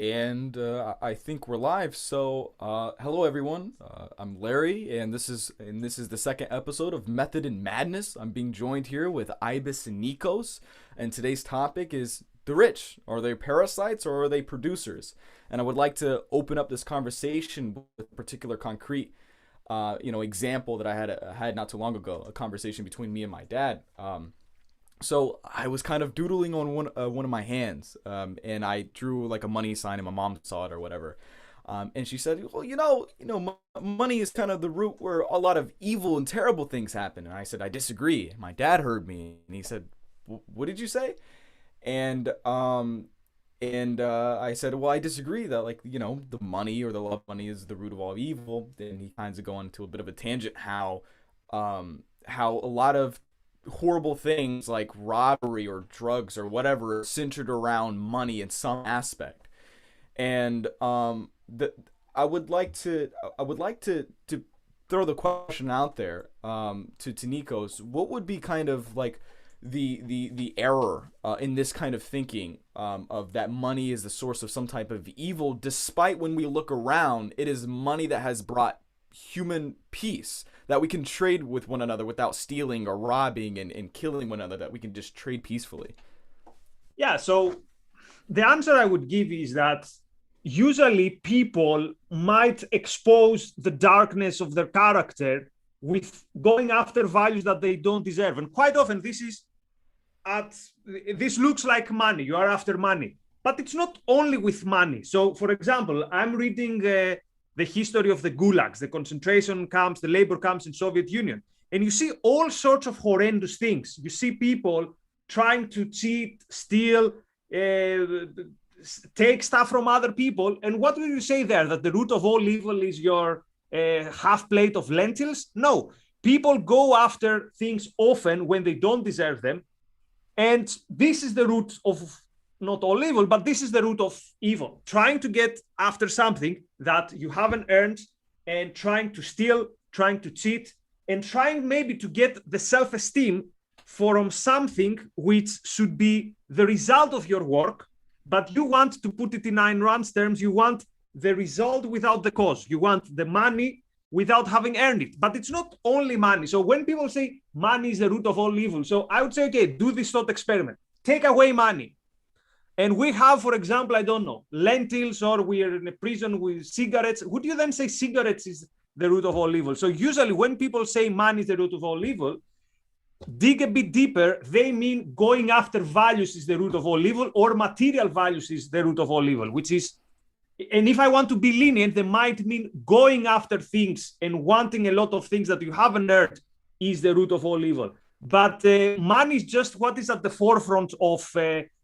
And I think we're live. So, hello everyone. I'm Larry, and this is the second episode of Method and Madness. I'm being joined here with Ibis and Nikos, and today's topic is the rich. Are they parasites or are they producers? And I would like to open up this conversation with a particular concrete, example that I had not too long ago. A conversation between me and my dad. So I was kind of doodling on one of my hands, and I drew like a money sign, and my mom saw it or whatever. And she said, "Well, money is kind of the root where a lot of evil and terrible things happen." And I said, "I disagree." My dad heard me, and he said, "What did you say?" And I said, "Well, I disagree that the money or the love of money is the root of all evil." Then he kinds of go into a bit of a tangent how a lot of horrible things like robbery or drugs or whatever centered around money in some aspect. And the I would like to throw the question out there to Nikos. What would be kind of like the error in this kind of thinking, of that money is the source of some type of evil, despite when we look around, it is money that has brought human peace, that we can trade with one another without stealing or robbing and killing one another, that we can just trade peacefully? Yeah, so the answer I would give is that usually people might expose the darkness of their character with going after values that they don't deserve. And quite often this looks like money. You are after money. But it's not only with money. So, for example, I'm reading the history of the gulags, the concentration camps, the labor camps in Soviet Union. And you see all sorts of horrendous things. You see people trying to cheat, steal, take stuff from other people. And what will you say there? That the root of all evil is your half plate of lentils? No. People go after things often when they don't deserve them. And this is the root of not all evil, but this is the root of evil. Trying to get after something that you haven't earned, and trying to steal, trying to cheat, and trying maybe to get the self-esteem from something which should be the result of your work, but you want to put it in Ayn Rand's terms, you want the result without the cause. You want the money without having earned it. But it's not only money. So when people say money is the root of all evil, so I would say, okay, do this thought experiment. Take away money. And we have, for example, I don't know, lentils, or we are in a prison with cigarettes. Would you then say cigarettes is the root of all evil? So usually when people say money is the root of all evil, dig a bit deeper, they mean going after values is the root of all evil, or material values is the root of all evil, which is, and if I want to be lenient, they might mean going after things and wanting a lot of things that you haven't earned is the root of all evil. But money is just what is at the forefront of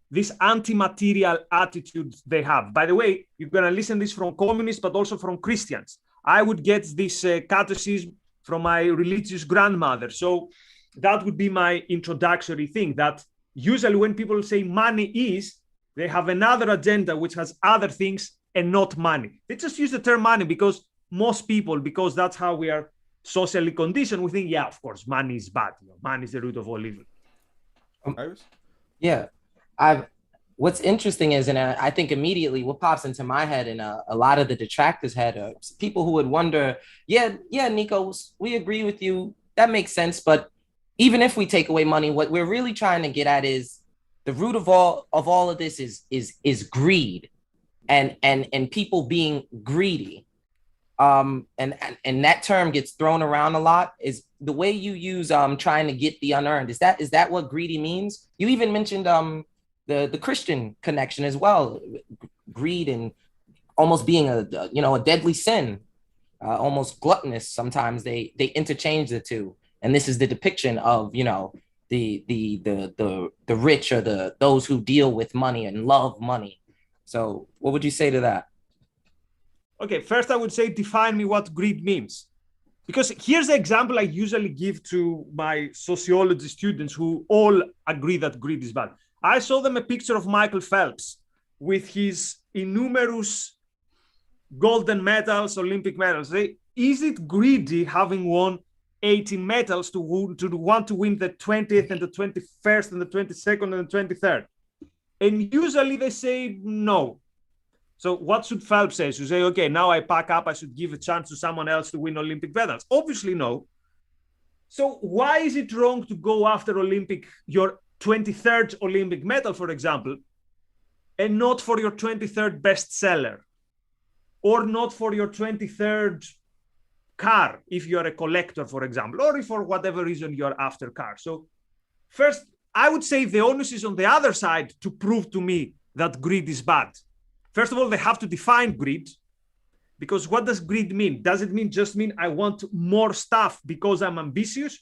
this anti-material attitude they have. By the way, you're going to listen to this from communists, but also from Christians. I would get this catechism from my religious grandmother. So that would be my introductory thing, that usually when people say money is, they have another agenda which has other things and not money. They just use the term money because most people, because that's how we are socially conditioned, we think, yeah, of course, money is bad. Money is the root of all evil. Yeah. What's interesting is, and I think immediately what pops into my head and a lot of the detractors' head are people who would wonder, yeah, Nikos, we agree with you. That makes sense. But even if we take away money, what we're really trying to get at is the root of all of this is greed and people being greedy. And that term gets thrown around a lot. Is the way you use trying to get the unearned. Is that what greedy means? You even mentioned the Christian connection as well, greed and almost being a deadly sin, almost gluttonous. Sometimes they interchange the two, and this is the depiction of the rich, or those who deal with money and love money. So what would you say to that? Okay, first I would say define me what greed means. Because here's the example I usually give to my sociology students who all agree that greed is bad. I saw them a picture of Michael Phelps with his innumerous golden medals, Olympic medals. Is it greedy having won 18 medals to want to win the 20th and the 21st and the 22nd and the 23rd? And usually they say no. So what should Phelps say? Should say, okay, now I pack up, I should give a chance to someone else to win Olympic medals? Obviously, no. So why is it wrong to go after your 23rd Olympic medal, for example, and not for your 23rd bestseller, or not for your 23rd car, if you're a collector, for example, or if for whatever reason you're after cars? So first, I would say the onus is on the other side to prove to me that greed is bad. First of all, they have to define greed, because what does greed mean? Does it mean I want more stuff because I'm ambitious?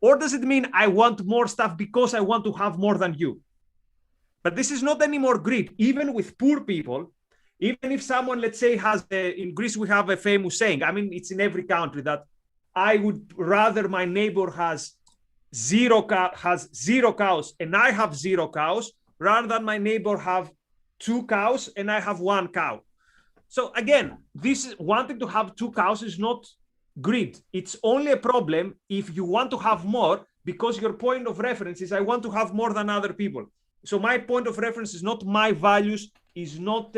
Or does it mean I want more stuff because I want to have more than you? But this is not anymore greed. Even with poor people, even if someone, let's say, in Greece, we have a famous saying. I mean, it's in every country, that I would rather my neighbor has zero cows and I have 0 cows, rather than my neighbor have 2 cows and I have 1 cow. So again, this is wanting to have 2 cows is not greed. It's only a problem if you want to have more, because your point of reference is I want to have more than other people. So my point of reference is not my values, is not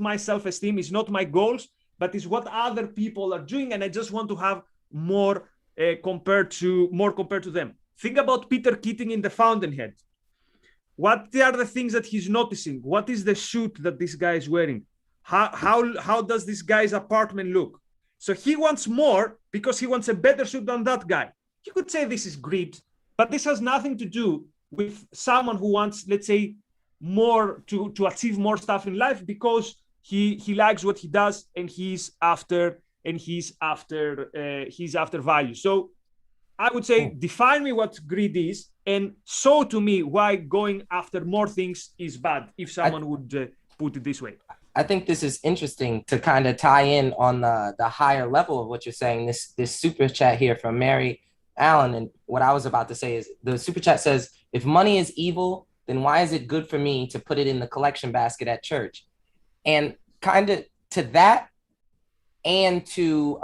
my self-esteem, is not my goals, but is what other people are doing, and I just want to have more compared to them. Think about Peter Keating in The Fountainhead. What are the things that he's noticing? What is the suit that this guy is wearing? How does this guy's apartment look? So he wants more because he wants a better suit than that guy. You could say this is greed, but this has nothing to do with someone who wants, let's say, more to achieve more stuff in life because he likes what he does and he's after value. So I would say, define me what greed is, and show to me why going after more things is bad, if someone would put it this way. I think this is interesting to kind of tie in on the higher level of what you're saying. This super chat here from Mary Allen, and what I was about to say is, the super chat says, if money is evil, then why is it good for me to put it in the collection basket at church? And kind of to that, and to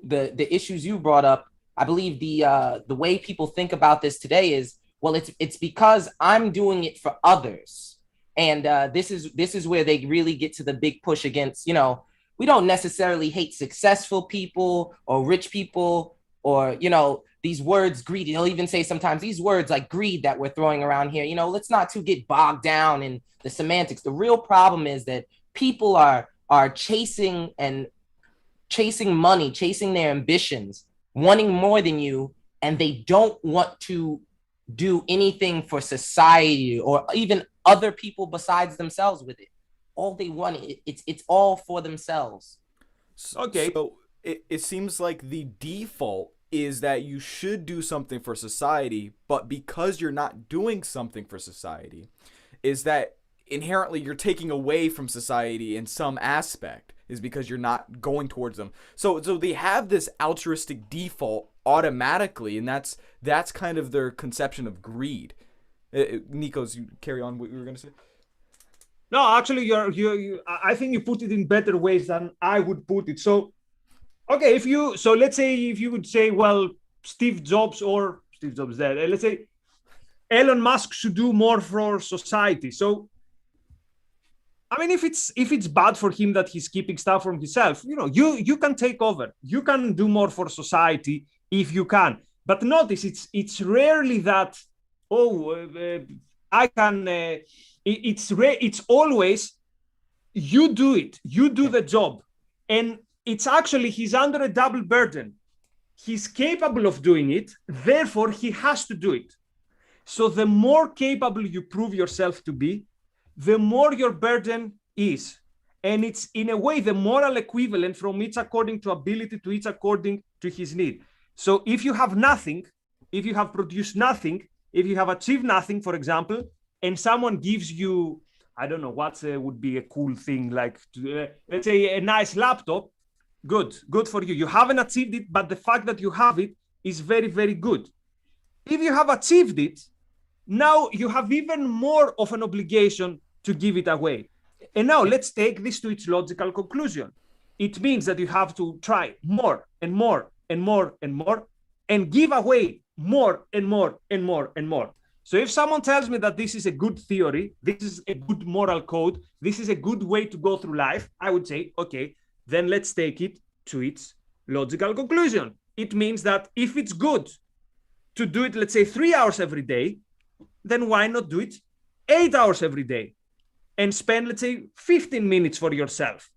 the issues you brought up, I believe the way people think about this today is, well, it's because I'm doing it for others. And this is where they really get to the big push against, we don't necessarily hate successful people or rich people, or, these words, greed. They'll even say sometimes these words like greed that we're throwing around here, let's not get bogged down in the semantics. The real problem is that people are chasing money, chasing their ambitions, wanting more than you, and they don't want to do anything for society or even other people besides themselves with it. All they want, it's all for themselves. Okay. So it seems like the default is that you should do something for society, but because you're not doing something for society, is that inherently you're taking away from society in some aspect, is because you're not going towards them. So they have this altruistic default automatically, and that's kind of their conception of greed. Nikos, you carry on what you were going to say. No, actually, I think you put it in better ways than I would put it. So, okay, let's say if you would say, well, Steve Jobs there, let's say Elon Musk should do more for society. So, I mean, if it's bad for him that he's keeping stuff from himself, you can take over. You can do more for society if you can. But notice, it's rarely that, I can. It's always you do it. You do the job, and it's actually he's under a double burden. He's capable of doing it, therefore he has to do it. So the more capable you prove yourself to be, the more your burden is. And it's in a way the moral equivalent from each according to ability to each according to his need. So if you have nothing, if you have produced nothing, if you have achieved nothing, for example, and someone gives you, I don't know, what would be a cool thing, like, let's say a nice laptop, good for you. You haven't achieved it, but the fact that you have it is very, very good. If you have achieved it, now you have even more of an obligation to give it away. And now let's take this to its logical conclusion. It means that you have to try more and more and more and more and give away more and more and more and more. So if someone tells me that this is a good theory, this is a good moral code, this is a good way to go through life, I would say, okay, then let's take it to its logical conclusion. It means that if it's good to do it, let's say 3 hours every day, then why not do it 8 hours every day and spend, let's say, 15 minutes for yourself?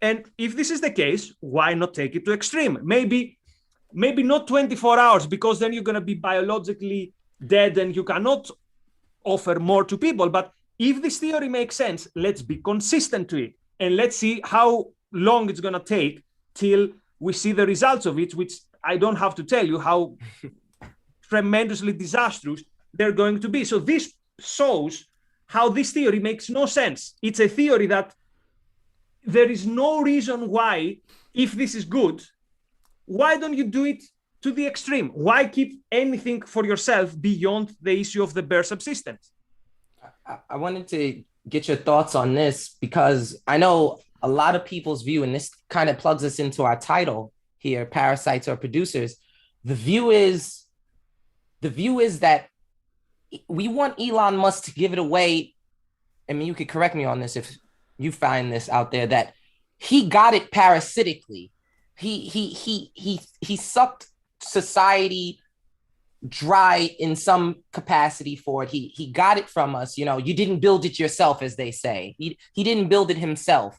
And if this is the case, why not take it to extreme? Maybe not 24 hours, because then you're going to be biologically dead and you cannot offer more to people. But if this theory makes sense, let's be consistent to it. And let's see how long it's going to take till we see the results of it, which I don't have to tell you how tremendously disastrous they're going to be. So this shows how this theory makes no sense. It's a theory that there is no reason why, if this is good, why don't you do it to the extreme? Why keep anything for yourself beyond the issue of the bare subsistence? I wanted to get your thoughts on this, because I know a lot of people's view, and this kind of plugs us into our title here, Parasites or Producers. The view is that we want Elon Musk to give it away. I mean, you could correct me on this if you find this out there, that he got it parasitically. He sucked society dry in some capacity for it. He got it from us. You know, you didn't build it yourself, as they say. He didn't build it himself.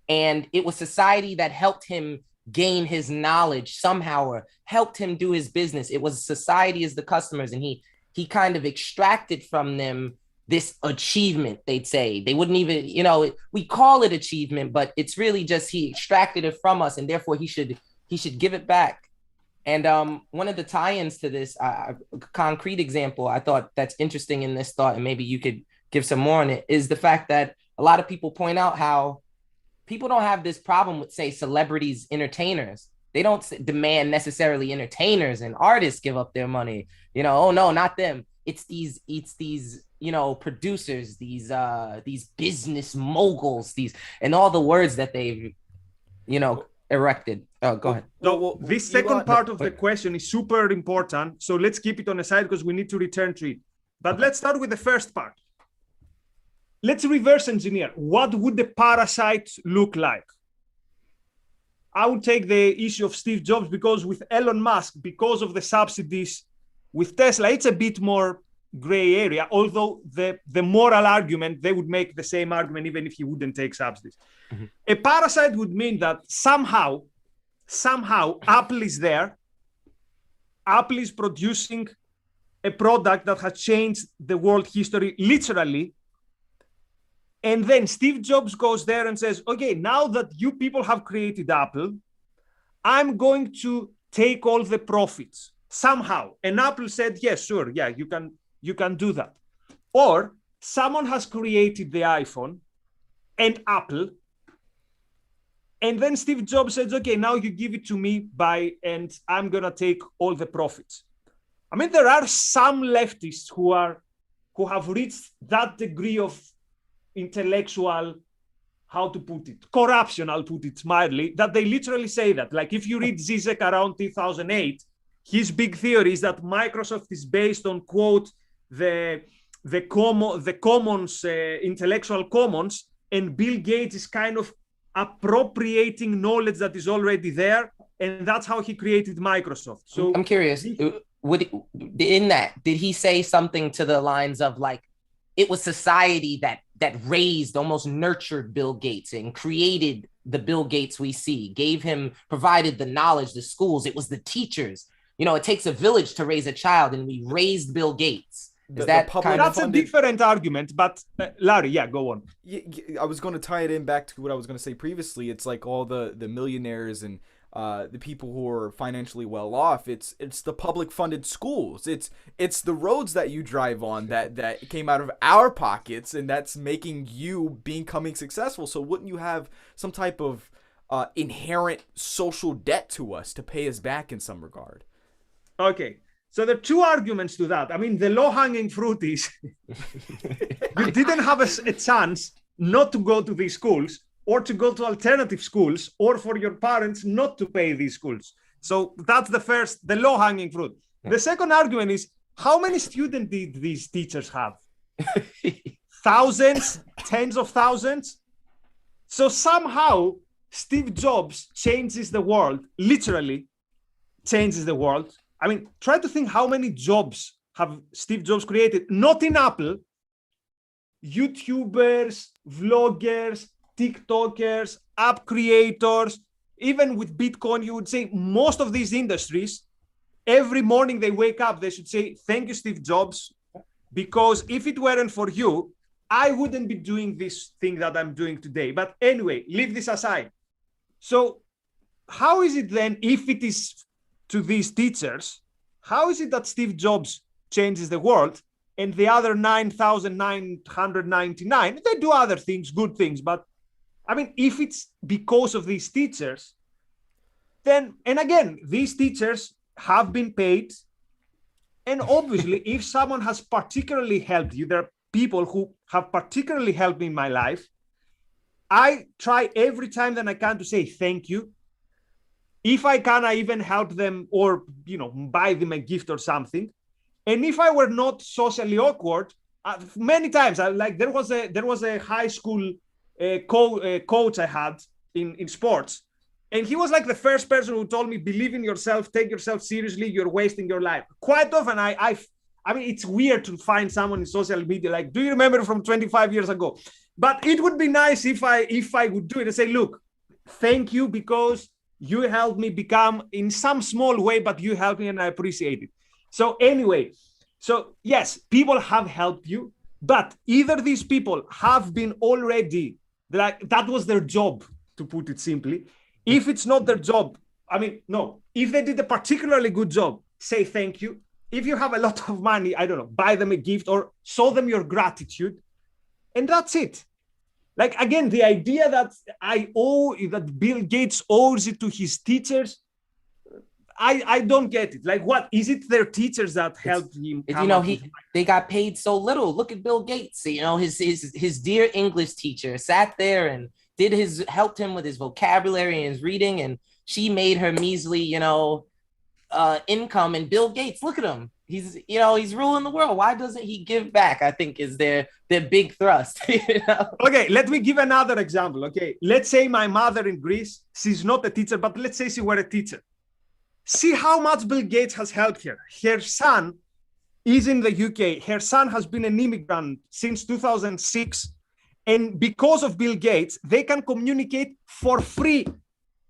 And it was society that helped him gain his knowledge somehow, or helped him do his business. It was society as the customers, and he kind of extracted from them this achievement, they'd say. They wouldn't even, you know, we call it achievement, but it's really just he extracted it from us, and therefore he should give it back. And one of the tie-ins to this, a concrete example I thought that's interesting in this thought, and maybe you could give some more on it, is the fact that a lot of people point out how people don't have this problem with, say, celebrities, entertainers. They don't demand necessarily entertainers and artists give up their money. You know, oh no, not them. It's these, you know, producers, these business moguls, and all the words that they've, you know, erected. Oh, go ahead. So this second part of the question is super important. So let's keep it on the side because we need to return to it. But Okay. Let's start with the first part. Let's reverse engineer. What would the parasite look like? I would take the issue of Steve Jobs, because with Elon Musk, because of the subsidies with Tesla, it's a bit more gray area, although the moral argument, they would make the same argument even if he wouldn't take subsidies. Mm-hmm. A parasite would mean that somehow Apple is there. Apple is producing a product that has changed the world history literally. And then Steve Jobs goes there and says, okay, now that you people have created Apple, I'm going to take all the profits somehow. And Apple said, yes, sure. Yeah, you can do that. Or someone has created the iPhone and Apple. And then Steve Jobs says, okay, now you give it to me and I'm going to take all the profits. I mean, there are some leftists who have reached that degree of intellectual, how to put it, corruption, I'll put it mildly, that they literally say that. Like if you read Zizek around 2008, his big theory is that Microsoft is based on, quote, the commons, intellectual commons, and Bill Gates is kind of appropriating knowledge that is already there, and that's how he created Microsoft. So I'm curious, did he say something to the lines of like, it was society that raised, almost nurtured Bill Gates and created the Bill Gates we see, provided the knowledge, the schools, it was the teachers. You know, it takes a village to raise a child, and we raised Bill Gates. That's a different argument, but Larry, yeah, go on. I was going to tie it in back to what I was going to say previously. It's like all the millionaires and the people who are financially well off. It's the public funded schools. It's the roads that you drive on that came out of our pockets, and that's making you becoming successful. So wouldn't you have some type of inherent social debt to us to pay us back in some regard? Okay. So there are two arguments to that. I mean, the low-hanging fruit is you didn't have a chance not to go to these schools, or to go to alternative schools, or for your parents not to pay these schools. So that's the low-hanging fruit. The second argument is, how many students did these teachers have? Thousands, tens of thousands. So somehow Steve Jobs changes the world, literally changes the world. I mean, try to think how many jobs have Steve Jobs created, not in Apple, YouTubers, vloggers, TikTokers, app creators, even with Bitcoin, you would say most of these industries, every morning they wake up, they should say, thank you, Steve Jobs, because if it weren't for you, I wouldn't be doing this thing that I'm doing today. But anyway, leave this aside. So how is it then, if it is to these teachers, how is it that Steve Jobs changes the world and the other 9,999, they do other things, good things. But I mean, if it's because of these teachers, then, and again, these teachers have been paid. And obviously, if someone has particularly helped you, there are people who have particularly helped me in my life. I try every time that I can to say thank you. If I can, I even help them or, buy them a gift or something. And if I were not socially awkward, many times, there was a high school coach I had in sports, and he was like the first person who told me, believe in yourself, take yourself seriously, you're wasting your life. Quite often, I mean, it's weird to find someone in social media like, do you remember from 25 years ago? But it would be nice if I would do it and say, look, thank you because you helped me become in some small way, but you helped me and I appreciate it. So anyway, so yes, people have helped you, but either these people have been already, like that was their job, to put it simply. If it's not their job, I mean, no, if they did a particularly good job, say thank you. If you have a lot of money, I don't know, buy them a gift or show them your gratitude. And that's it. Like, again, the idea that that Bill Gates owes it to his teachers, I don't get it. Like, what is it? Their teachers that helped him. They got paid so little. Look at Bill Gates. His dear English teacher sat there and helped him with his vocabulary and his reading, and she made her measly, income. And Bill Gates, look at him. He's ruling the world. Why doesn't he give back? I think is their big thrust. Okay, let me give another example. Okay, let's say my mother in Greece, she's not a teacher, but let's say she were a teacher. See how much Bill Gates has helped her. Her son is in the UK. Her son has been an immigrant since 2006. And because of Bill Gates, they can communicate for free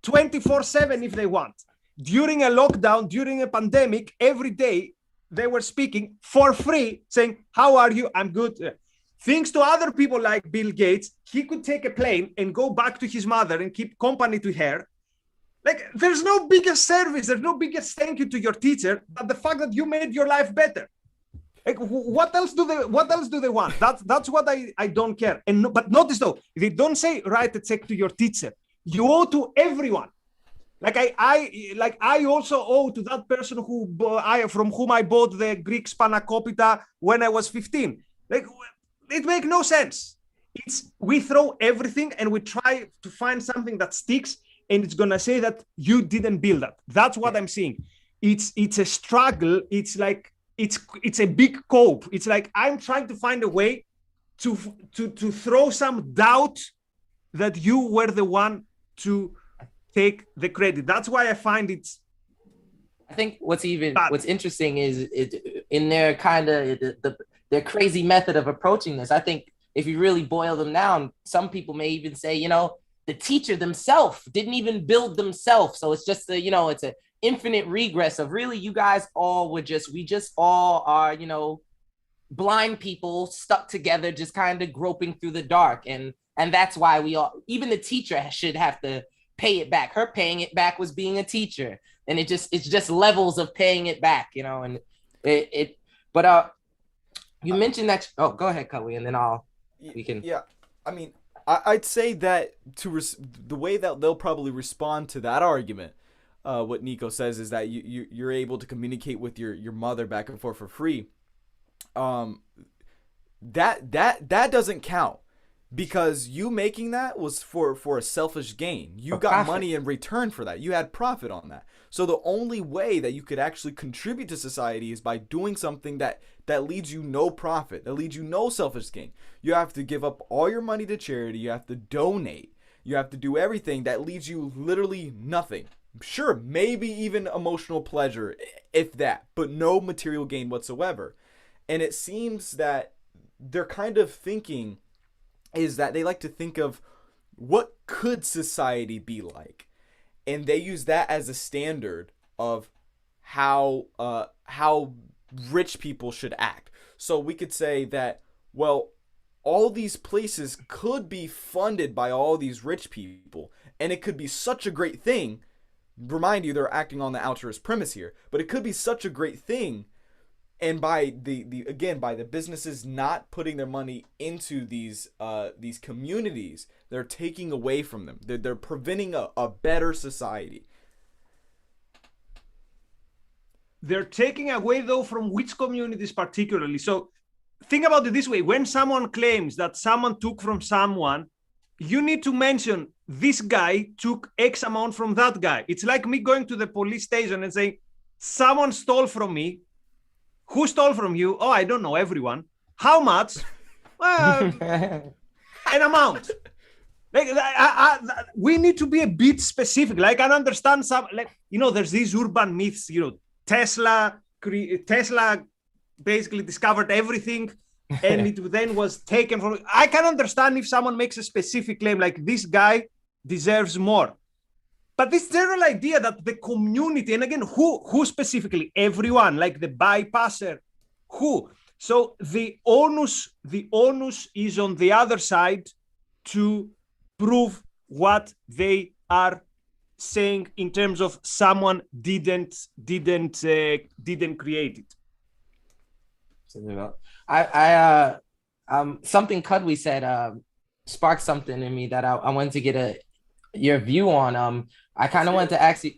24/7 if they want. During a lockdown, during a pandemic, every day they were speaking for free, saying, how are you? I'm good. Thanks to other people like Bill Gates, he could take a plane and go back to his mother and keep company to her. Like, there's no biggest service, there's no biggest thank you to your teacher, but the fact that you made your life better. Like, what else do they want? That's what I don't care. But notice though, they don't say write a check to your teacher. You owe to everyone. Like I also owe to that person from whom I bought the Greek spanakopita when I was 15. Like, it makes no sense. We throw everything and we try to find something that sticks, and it's gonna say that you didn't build that. That's what I'm seeing. It's a struggle. It's like it's a big cope. It's like I'm trying to find a way to throw some doubt that you were the one to take the credit. That's why I find it's. I think what's interesting is in their kind of their crazy method of approaching this. I think if you really boil them down, some people may even say, the teacher themselves didn't even build themselves. So it's just it's an infinite regress of really you guys all we just all are, blind people stuck together, just kind of groping through the dark. And that's why even the teacher should have to pay it back. Her paying it back was being a teacher. And it's just levels of paying it back, and but you mentioned that. Oh, go ahead, Cully, and then we can. Yeah, I mean, I'd say that the way that they'll probably respond to that argument, what Nico says is that you're able to communicate with your mother back and forth for free. That doesn't count. because you making that was for a selfish gain. You For got profit. money in return for that. You had profit on that. So the only way that you could actually contribute to society is by doing something that leads you no profit, that leads you no selfish gain. You have to give up all your money to charity. You have to donate. You have to do everything that leads you literally nothing. Sure, maybe even emotional pleasure, if that, but no material gain whatsoever. And it seems that they're kind of thinking is that they like to think of what could society be like, and they use that as a standard of how rich people should act. So we could say that, well, all these places could be funded by all these rich people, and it could be such a great thing. Remind you, they're acting on the altruist premise here, but it could be such a great thing. And by by the businesses not putting their money into these communities, they're taking away from them. They're preventing a better society. They're taking away, though, from which communities particularly? So think about it this way. When someone claims that someone took from someone, you need to mention this guy took X amount from that guy. It's like me going to the police station and saying, someone stole from me. Who stole from you? Oh, I don't know, everyone. How much? Well, an amount. Like, we need to be a bit specific. Like, I understand some, like, there's these urban myths, Tesla basically discovered everything and it then was taken from. I can understand if someone makes a specific claim like this guy deserves more. But this general idea that the community, and again, who specifically? Everyone, like the bypasser, who? So the onus is on the other side to prove what they are saying in terms of someone didn't create it. Something Cudley said sparked something in me that I wanted to get your view on. I kind of wanted to ask you,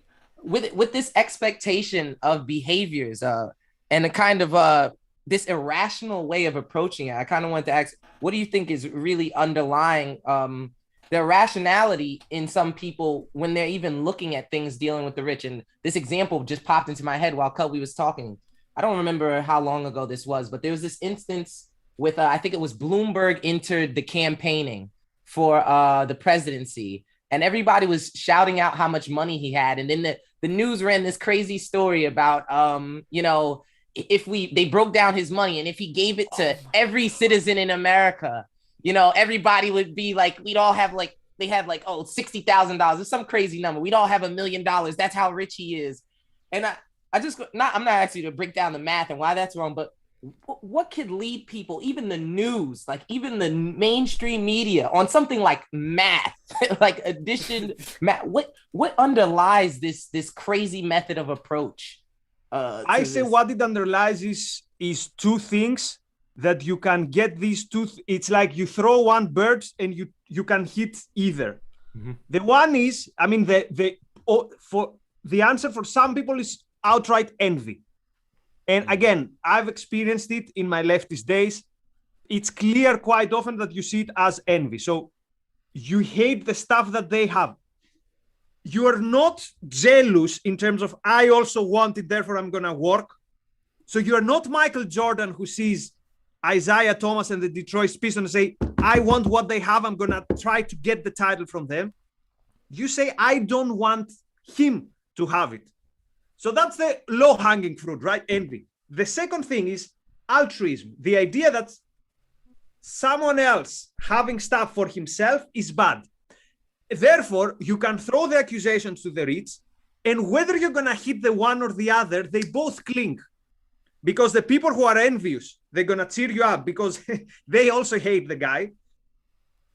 with this expectation of behaviors and a kind of this irrational way of approaching it, I kind of wanted to ask, what do you think is really underlying the irrationality in some people when they're even looking at things dealing with the rich? And this example just popped into my head while Cudley was talking. I don't remember how long ago this was, but there was this instance with, I think it was Bloomberg entered the campaigning for the presidency. And everybody was shouting out how much money he had. And then the news ran this crazy story about, if they broke down his money and if he gave it to every citizen in America, everybody would be like, we'd all have like, they had like, $60,000. It's some crazy number. We'd all have $1 million. That's how rich he is. And I'm not asking you to break down the math and why that's wrong, but what could lead people, even the news, like even the mainstream media, on something like math, like addition math? What underlies this crazy method of approach? I say what it underlies is two things that you can get these two. It's like you throw one bird and you can hit either. Mm-hmm. The one is, I mean, for the answer for some people is outright envy. And again, I've experienced it in my leftist days. It's clear quite often that you see it as envy. So you hate the stuff that they have. You are not jealous in terms of, I also want it, therefore I'm going to work. So you are not Michael Jordan who sees Isaiah Thomas and the Detroit Pistons and say, I want what they have. I'm going to try to get the title from them. You say, I don't want him to have it. So that's the low-hanging fruit, right? Envy. The second thing is altruism. The idea that someone else having stuff for himself is bad. Therefore, you can throw the accusations to the rich, and whether you're going to hit the one or the other, they both cling. Because the people who are envious, they're going to cheer you up because they also hate the guy.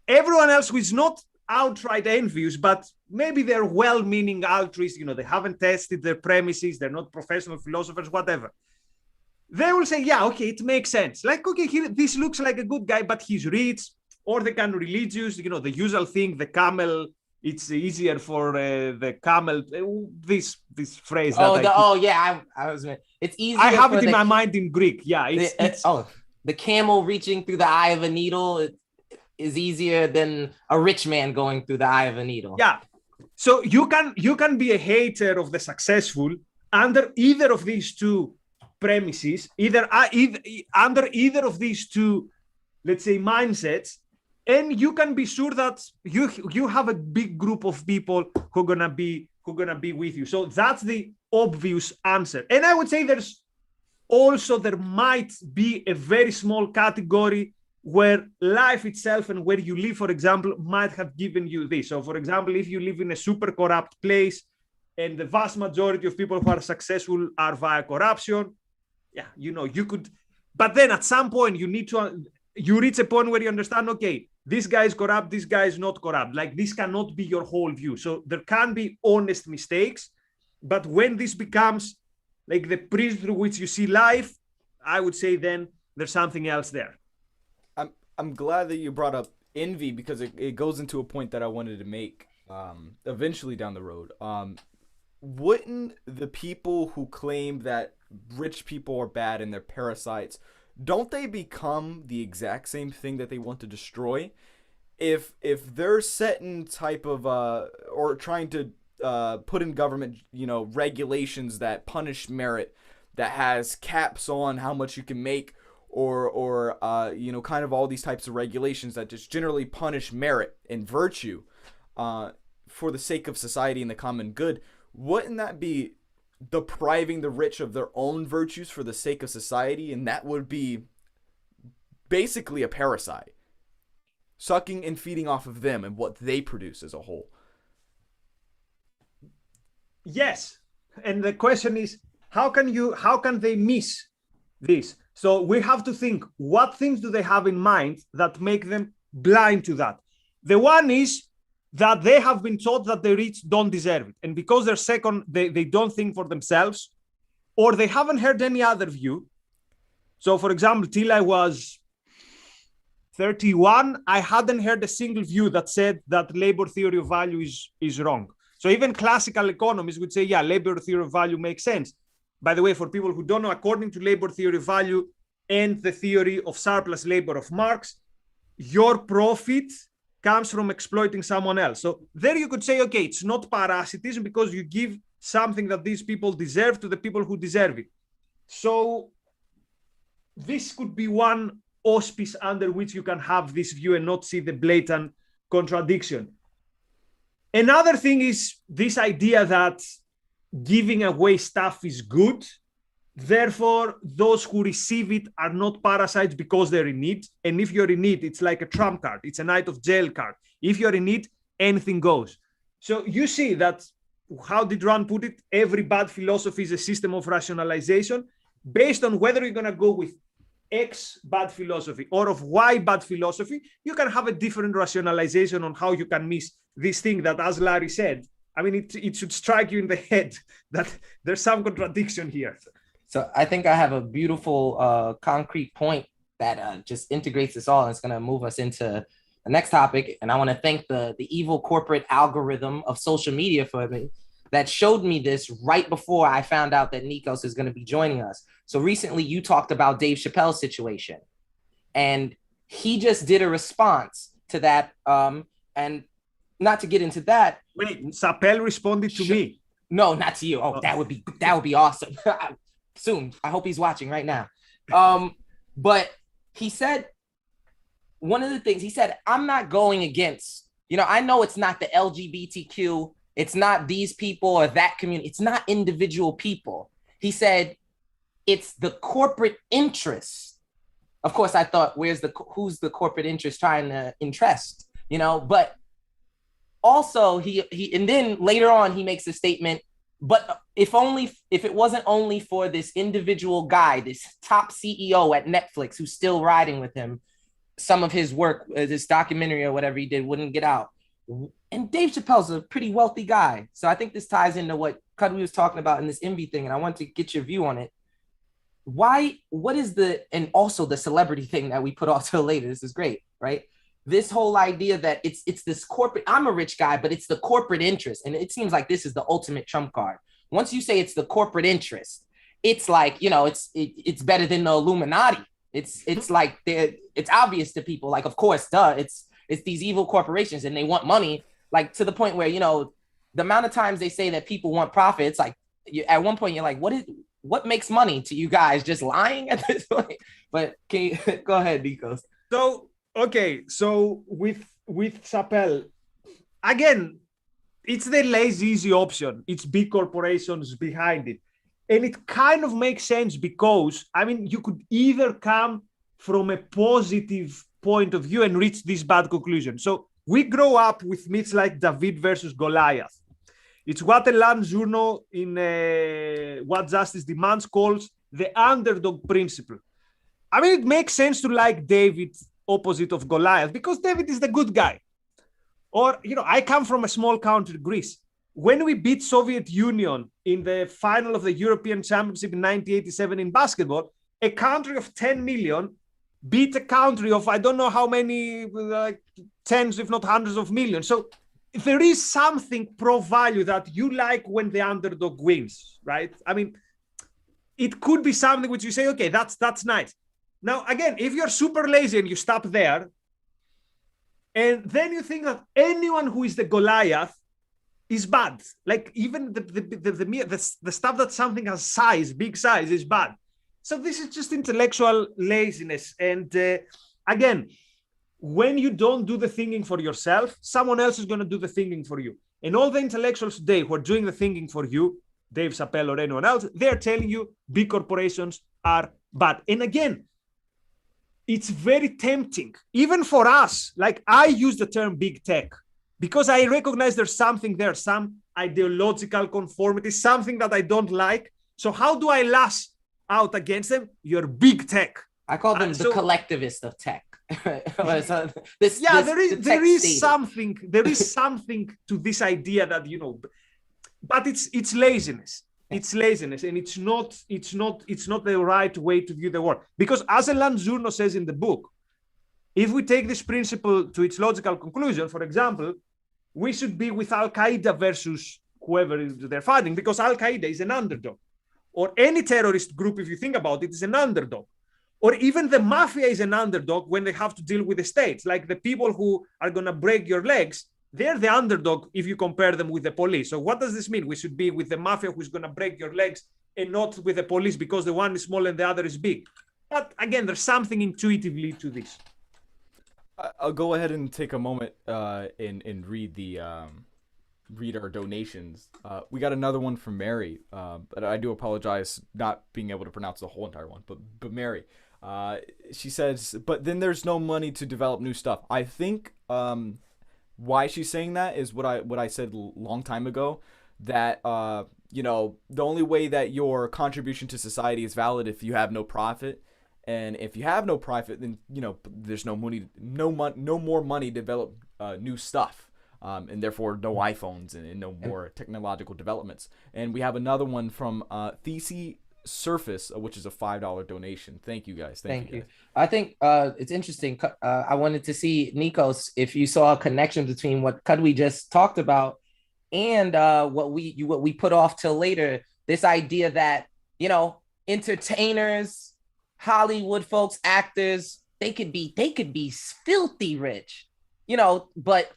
Everyone else who is not outright envious, but maybe they're well-meaning altruists, they haven't tested their premises, they're not professional philosophers, whatever. They will say, yeah, okay, it makes sense. Like, okay, this looks like a good guy, but he's rich, or they can religious, the usual thing, the camel, it's easier for the camel, this phrase. It's easier. I have it in my mind in Greek. Yeah. The camel reaching through the eye of a needle. is easier than a rich man going through the eye of a needle. Yeah. So you can be a hater of the successful under either of these two premises, under either of these two, let's say, mindsets, and you can be sure that you have a big group of people who are gonna be with you. So that's the obvious answer. And I would say there might be a very small category where life itself and where you live, for example, might have given you this. So, for example, if you live in a super corrupt place and the vast majority of people who are successful are via corruption, yeah, you could. But then at some point, you reach a point where you understand, okay, this guy is corrupt, this guy is not corrupt. Like, this cannot be your whole view. So there can be honest mistakes. But when this becomes like the prism through which you see life, I would say then there's something else there. I'm glad that you brought up envy, because it goes into a point that I wanted to make eventually down the road. Wouldn't the people who claim that rich people are bad and they're parasites, don't they become the exact same thing that they want to destroy? If they're setting type of or trying to put in government, regulations that punish merit, that has caps on how much you can make, or kind of all these types of regulations that just generally punish merit and virtue for the sake of society and the common good, wouldn't that be depriving the rich of their own virtues for the sake of society? And that would be basically a parasite, sucking and feeding off of them and what they produce as a whole. Yes. And the question is, how can they miss this? So we have to think, what things do they have in mind that make them blind to that? The one is that they have been taught that the rich don't deserve it. And because they're second, they don't think for themselves, or they haven't heard any other view. So, for example, till I was 31, I hadn't heard a single view that said that labor theory of value is wrong. So even classical economists would say, yeah, labor theory of value makes sense. By the way, for people who don't know, according to labor theory of value and the theory of surplus labor of Marx, your profit comes from exploiting someone else. So there you could say, okay, it's not parasitism because you give something that these people deserve to the people who deserve it. So this could be one auspice under which you can have this view and not see the blatant contradiction. Another thing is this idea that giving away stuff is good. Therefore, those who receive it are not parasites because they're in need. And if you're in need, it's like a trump card. It's a night of jail card. If you're in need, anything goes. So you see that, how did Rand put it? Every bad philosophy is a system of rationalization based on whether you're going to go with X bad philosophy or of Y bad philosophy. You can have a different rationalization on how you can miss this thing that, as Larry said, I mean, it should strike you in the head that there's some contradiction here. So I think I have a beautiful concrete point that just integrates this all, and it's going to move us into the next topic. And I want to thank the evil corporate algorithm of social media for me that showed me this right before I found out that Nikos is going to be joining us. So recently you talked about Dave Chappelle's situation, and he just did a response to that. And not to get into that. Wait, Chappelle responded to me. No, not to you. Oh, that would be awesome. Soon. I hope he's watching right now. But he said, one of the things he said, I'm not going against, I know it's not the LGBTQ, it's not these people or that community, it's not individual people. He said, it's the corporate interest. Of course, I thought, who's the corporate interest trying to interest, but also he and then later on he makes a statement, but if it wasn't only for this individual guy, this top CEO at Netflix who's still riding with him, some of his work, this documentary or whatever he did wouldn't get out. And Dave Chappelle's a pretty wealthy guy. So I think this ties into what Cuddy was talking about in this envy thing, and I want to get your view on it. What is and also the celebrity thing that we put off till later. This is great, right? This whole idea that it's this corporate, I'm a rich guy, but it's the corporate interest. And it seems like this is the ultimate trump card. Once you say it's the corporate interest, it's like, it's better than the Illuminati. It's like it's obvious to people. Like, of course, duh. It's these evil corporations and they want money. Like to the point where the amount of times they say that people want profit. It's like at one point you're like, what makes money to you guys? Just lying at this point. But can you go ahead, Nikos? So okay, so with Chappelle, again, it's the lazy easy option. It's big corporations behind it. And it kind of makes sense because, I mean, you could either come from a positive point of view and reach this bad conclusion. So we grow up with myths like David versus Goliath. It's what Elan Zurno in What Justice Demands calls the underdog principle. I mean, it makes sense to like David opposite of Goliath because David is the good guy. Or, I come from a small country, Greece. When we beat Soviet Union in the final of the European Championship in 1987 in basketball, a country of 10 million beat a country of I don't know how many, like tens, if not hundreds of millions. So there is something pro value that you like when the underdog wins, right? I mean, it could be something which you say, okay, that's nice. Now, again, if you're super lazy and you stop there, and then you think that anyone who is the Goliath is bad. Like even the stuff that something has size, big size, is bad. So this is just intellectual laziness. And again, when you don't do the thinking for yourself, someone else is going to do the thinking for you. And all the intellectuals today who are doing the thinking for you, Dave Chappelle or anyone else, they're telling you big corporations are bad. And again, it's very tempting, even for us. Like I use the term big tech because I recognize there's something there, some ideological conformity, something that I don't like. So how do I lash out against them? You're big tech. I call them the collectivist of tech. There is something to this idea that, but it's laziness. It's laziness, and it's not the right way to view the world. Because as Elan Zurno says in the book, if we take this principle to its logical conclusion, for example, we should be with Al Qaeda versus whoever they're fighting, because Al Qaeda is an underdog, or any terrorist group, if you think about it, is an underdog, or even the mafia is an underdog when they have to deal with the states, like the people who are going to break your legs. They're the underdog if you compare them with the police. So what does this mean? We should be with the mafia who's going to break your legs and not with the police because the one is small and the other is big. But again, there's something intuitively to this. I'll go ahead and take a moment and read our donations. We got another one from Mary, but I do apologize not being able to pronounce the whole entire one. But Mary, she says, but then there's no money to develop new stuff. I think why she's saying that is what I said a long time ago, that the only way that your contribution to society is valid if you have no profit, and if you have no profit, then there's no more money to develop new stuff, and therefore no iPhones and no more technological developments. And we have another one from Thesis Surface, which is a $5 donation. Thank you guys. Thank you. I think it's interesting. I wanted to see, Nikos, if you saw a connection between what Kadwi just talked about and what we put off till later. This idea that entertainers, Hollywood folks, actors, they could be filthy rich, but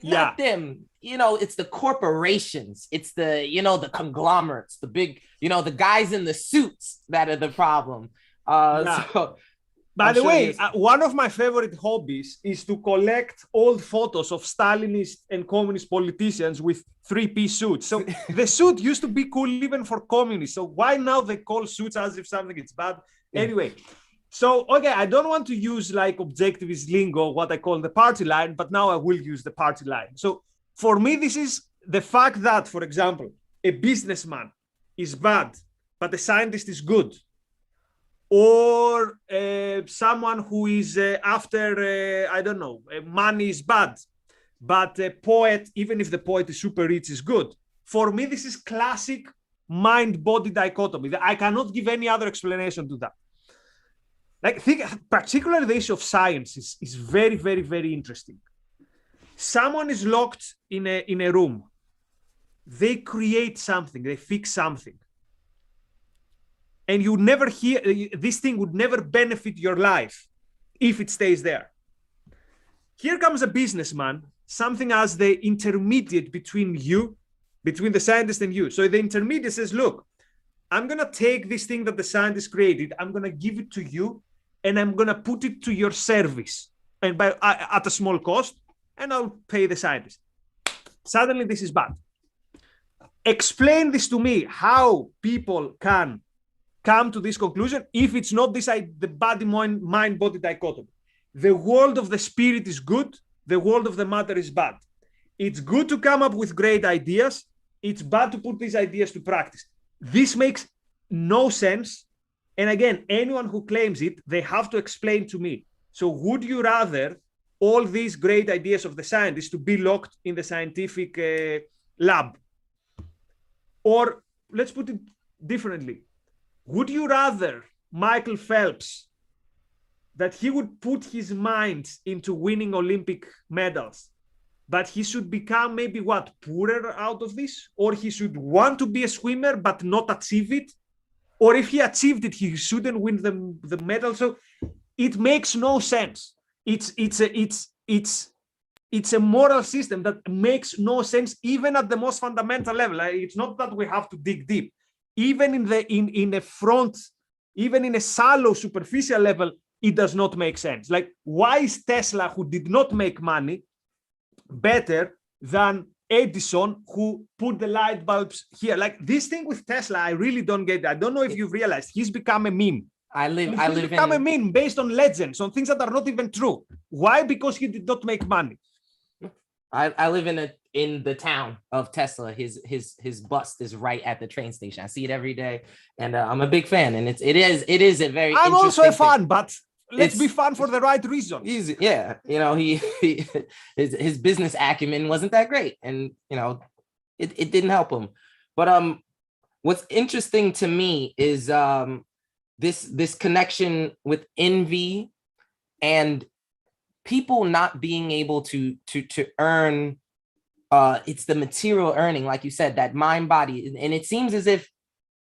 not them. It's the corporations, it's the conglomerates, the big, the guys in the suits that are the problem. So by the way, one of my favorite hobbies is to collect old photos of Stalinist and communist politicians with three-piece suits. So the suit used to be cool even for communists. So why now they call suits as if something is bad? Anyway, so, okay, I don't want to use like objectivist lingo, what I call the party line, but now I will use the party line. So for me, this is the fact that, for example, a businessman is bad, but a scientist is good. Or someone who is after, money is bad, but a poet, even if the poet is super rich, is good. For me, this is classic mind-body dichotomy. I cannot give any other explanation to that. Like, particularly the issue of science is very, very, very interesting. Someone is locked in a room. They create something. They fix something. and you never hear this thing would never benefit your life if it stays there. Here comes a businessman, something as the intermediate between the scientist and you. So the intermediate says, look, I'm going to take this thing that the scientist created, I'm going to give it to you, and I'm going to put it to your service, and at a small cost, and I'll pay the scientist. Suddenly, this is bad. Explain this to me, how people can come to this conclusion if it's not the body-mind-body dichotomy. The world of the spirit is good, the world of the matter is bad. It's good to come up with great ideas, it's bad to put these ideas to practice. This makes no sense. And again, anyone who claims it, they have to explain to me. So would you rather all these great ideas of the scientists to be locked in the scientific lab? Or let's put it differently. Would you rather Michael Phelps, that he would put his mind into winning Olympic medals, but he should become maybe poorer out of this? Or he should want to be a swimmer but not achieve it? Or if he achieved it, he shouldn't win the medal? So it makes no sense. It's a moral system that makes no sense, even at the most fundamental level. It's not that we have to dig deep. Even in a shallow, superficial level, it does not make sense. Like, why is Tesla, who did not make money, better than Edison, who put the light bulbs here? Like, this thing with Tesla, I really don't get it. I don't know if you've realized he's become a meme. He's become a meme based on legends, on things that are not even true. Why? Because he did not make money. I live in the town of Tesla. His bust is right at the train station. I see it every day, and I'm a big fan. And it is a very. I'm also a fan, but let's be fun for the right reason. Yeah, his business acumen wasn't that great, and it didn't help him. But what's interesting to me is this connection with envy and people not being able to earn. It's the material earning, like you said, that mind body, and it seems as if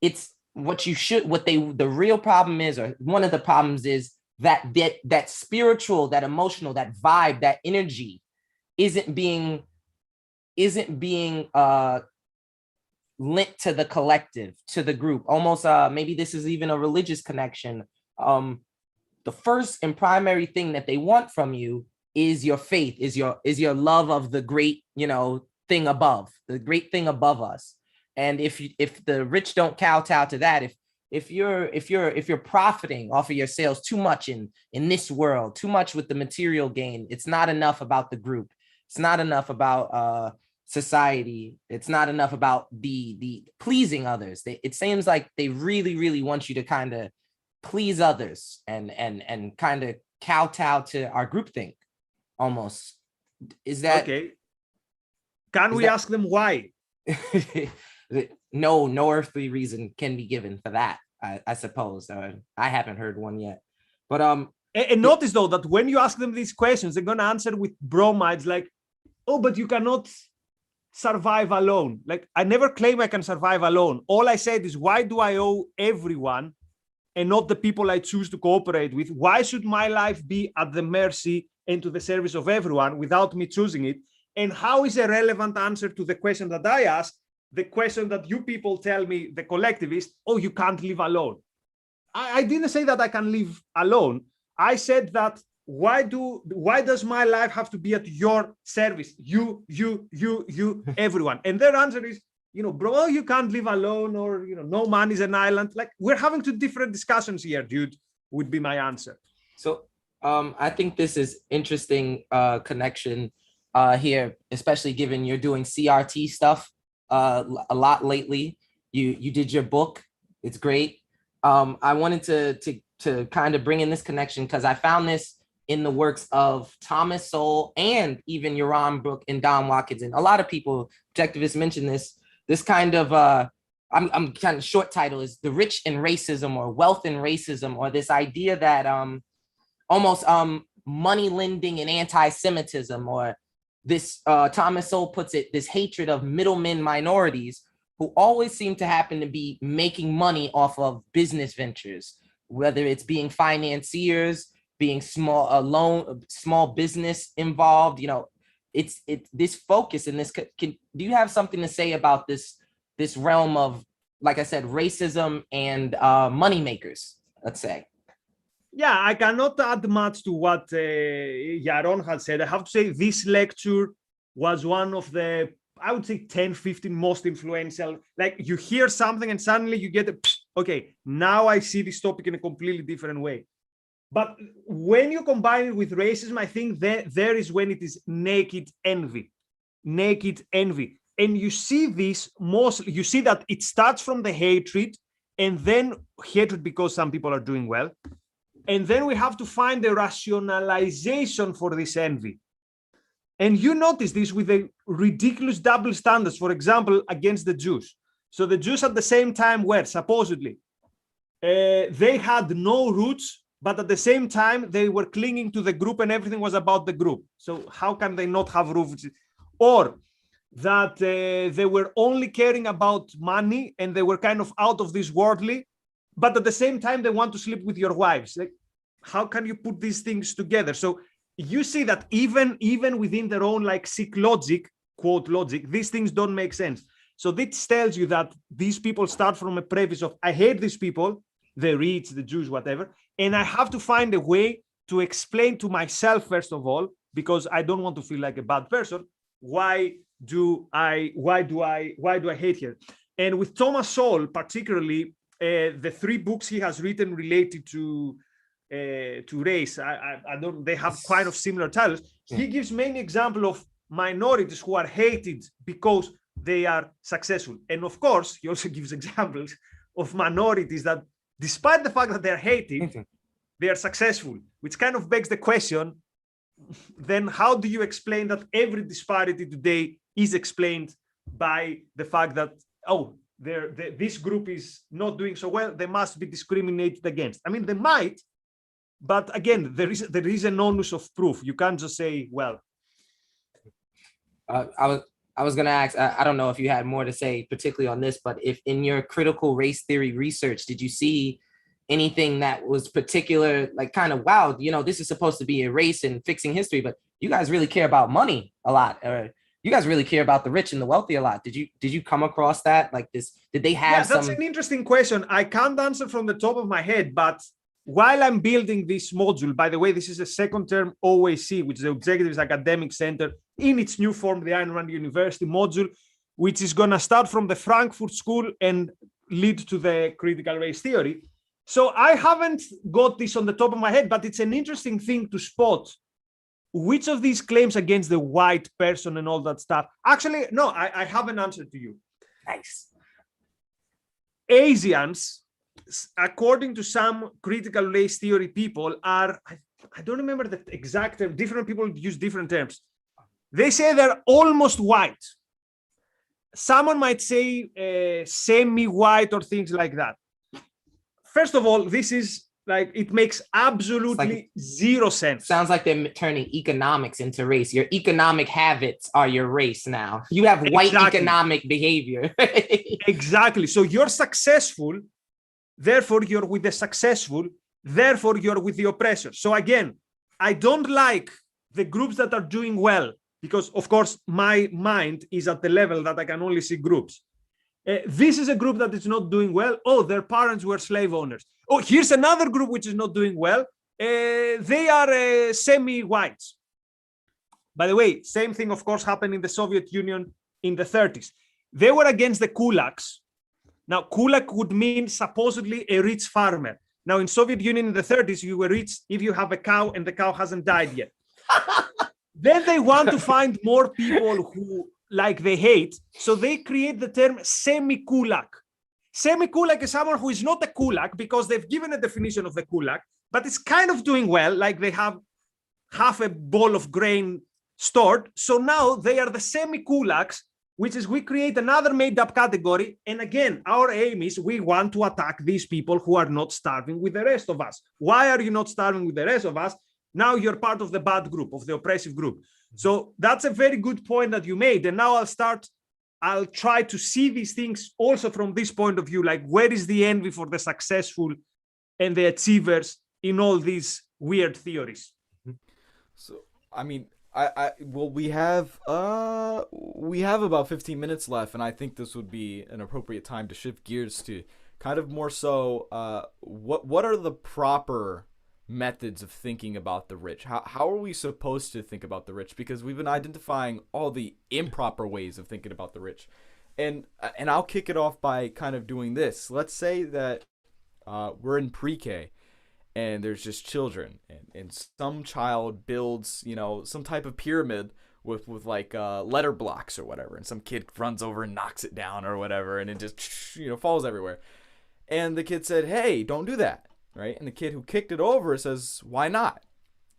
it's the real problem is, or one of the problems is that spiritual, that emotional, that vibe, that energy isn't being linked to the collective, to the group. Almost maybe this is even a religious connection. The first and primary thing that they want from you is your faith, is your love of the great, thing above, the great thing above us. And if the rich don't kowtow to that, if you're profiting off of your sales too much in this world, too much with the material gain, it's not enough about the group. It's not enough about society. It's not enough about the pleasing others. It seems like they really, really want you to kind of please others and kind of kowtow to our groupthink. Almost. Is that okay? Can we ask them why? No earthly reason can be given for that, I suppose. I haven't heard one yet. But and notice though that when you ask them these questions, they're gonna answer with bromides like, "Oh, but you cannot survive alone." Like, I never claim I can survive alone. All I said is, why do I owe everyone and not the people I choose to cooperate with? Why should my life be at the mercy and to the service of everyone without me choosing it? And how is a relevant answer to the question that I asked, the question that you people tell me, the collectivist, "Oh, you can't live alone"? I didn't say that I can live alone. I said that why does my life have to be at your service? You, everyone. And their answer is, bro, you can't live alone, or, no man is an island. Like, we're having two different discussions here, dude, would be my answer. So I think this is interesting connection here, especially given you're doing CRT stuff a lot lately. You did your book. It's great. I wanted to kind of bring in this connection because I found this in the works of Thomas Sowell and even Yaron Brook and Don Watkins. And a lot of people, objectivists, mention this kind of, I'm kind of short title is The Rich and Racism, or Wealth and Racism, or this idea that almost money lending and anti-Semitism, or this, Thomas Sowell puts it, this hatred of middlemen minorities who always seem to happen to be making money off of business ventures, whether it's being financiers, being small business involved. It's this focus and this. Do you have something to say about this realm of, like I said, racism and money makers, let's say? Yeah, I cannot add much to what Yaron had said. I have to say this lecture was one of the, I would say, 10, 15 most influential. Like, you hear something and suddenly you get okay, now I see this topic in a completely different way. But when you combine it with racism, I think there is when it is naked envy. Naked envy. And you see this mostly, you see that it starts from the hatred, and then hatred because some people are doing well. And then we have to find a rationalization for this envy. And you notice this with the ridiculous double standards, for example, against the Jews. So the Jews at the same time were supposedly, they had no roots, but at the same time, they were clinging to the group and everything was about the group. So how can they not have roots? Or that they were only caring about money and they were kind of out of this worldly, but at the same time, they want to sleep with your wives. Like, how can you put these things together? So you see that even within their own like sick logic, quote logic, these things don't make sense. So this tells you that these people start from a preface of, I hate these people, the rich, the Jews, whatever, and I have to find a way to explain to myself, first of all, because I don't want to feel like a bad person, why do I hate here? And with Thomas Sowell, particularly, the 3 books he has written related to race, I don't, they have kind of similar titles. He gives many examples of minorities who are hated because they are successful. And of course, he also gives examples of minorities that, despite the fact that they're hated, they are successful, which kind of begs the question, then how do you explain that every disparity today is explained by the fact that, oh, this group is not doing so well, they must be discriminated against? I mean, they might, but again, there is an onus of proof. You can't just say, well. I was going to ask, I don't know if you had more to say particularly on this, but if in your critical race theory research, did you see anything that was particular, like kind of, wow, this is supposed to be a race and fixing history, but you guys really care about money a lot, or you guys really care about the rich and the wealthy a lot. Did you come across that? Like this, did they have that's an interesting question. I can't answer from the top of my head, but while I'm building this module, by the way, this is a second term OAC, which is the Objectivists Academic Center in its new form, the Ayn Rand University module, which is going to start from the Frankfurt School and lead to the critical race theory. So I haven't got this on the top of my head, but it's an interesting thing to spot which of these claims against the white person and all that stuff. Actually, no, I have an answer to you. Nice. Asians, according to some critical race theory people, are, I don't remember the exact term, different people use different terms. They say they're almost white. Someone might say semi-white or things like that. First of all, this is like, it makes absolutely zero sense. Sounds like they're turning economics into race. Your economic habits are your race now. You have white economic behavior. Exactly. So you're successful, therefore you're with the successful, therefore you're with the oppressor. So again, I don't like the groups that are doing well, because of course my mind is at the level that I can only see groups. This is a group that is not doing well. Oh, their parents were slave owners. Oh, here's another group which is not doing well. They are semi-whites. By the way, same thing, of course, happened in the Soviet Union in the 30s. They were against the kulaks. Now, kulak would mean supposedly a rich farmer. Now, in Soviet Union in the 30s, you were rich if you have a cow and the cow hasn't died yet. Then they want to find more people who, like, they hate. So they create the term semi-kulak. Semi-kulak is someone who is not a kulak because they've given a definition of the kulak, but it's kind of doing well, like they have half a bowl of grain stored. So now they are the semi-kulaks, which is we create another made-up category. And again, our aim is we want to attack these people who are not starving with the rest of us. Why are you not starving with the rest of us? Now you're part of the bad group, of the oppressive group. So that's a very good point that you made. And now I'll start I'll try to see these things also from this point of view, like where is the envy for the successful and the achievers in all these weird theories? So, I mean, well, we have about 15 minutes left, and I think this would be an appropriate time to shift gears to kind of more so, what are the proper methods of thinking about the rich? How are we supposed to think about the rich? Because we've been identifying all the improper ways of thinking about the rich, and I'll kick it off by kind of doing this. Let's say that we're in pre-K, and there's just children, and some child builds, some type of pyramid with like letter blocks or whatever, and some kid runs over and knocks it down or whatever, and it just falls everywhere. And the kid said, "Hey, don't do that." Right? And the kid who kicked it over says, "Why not?"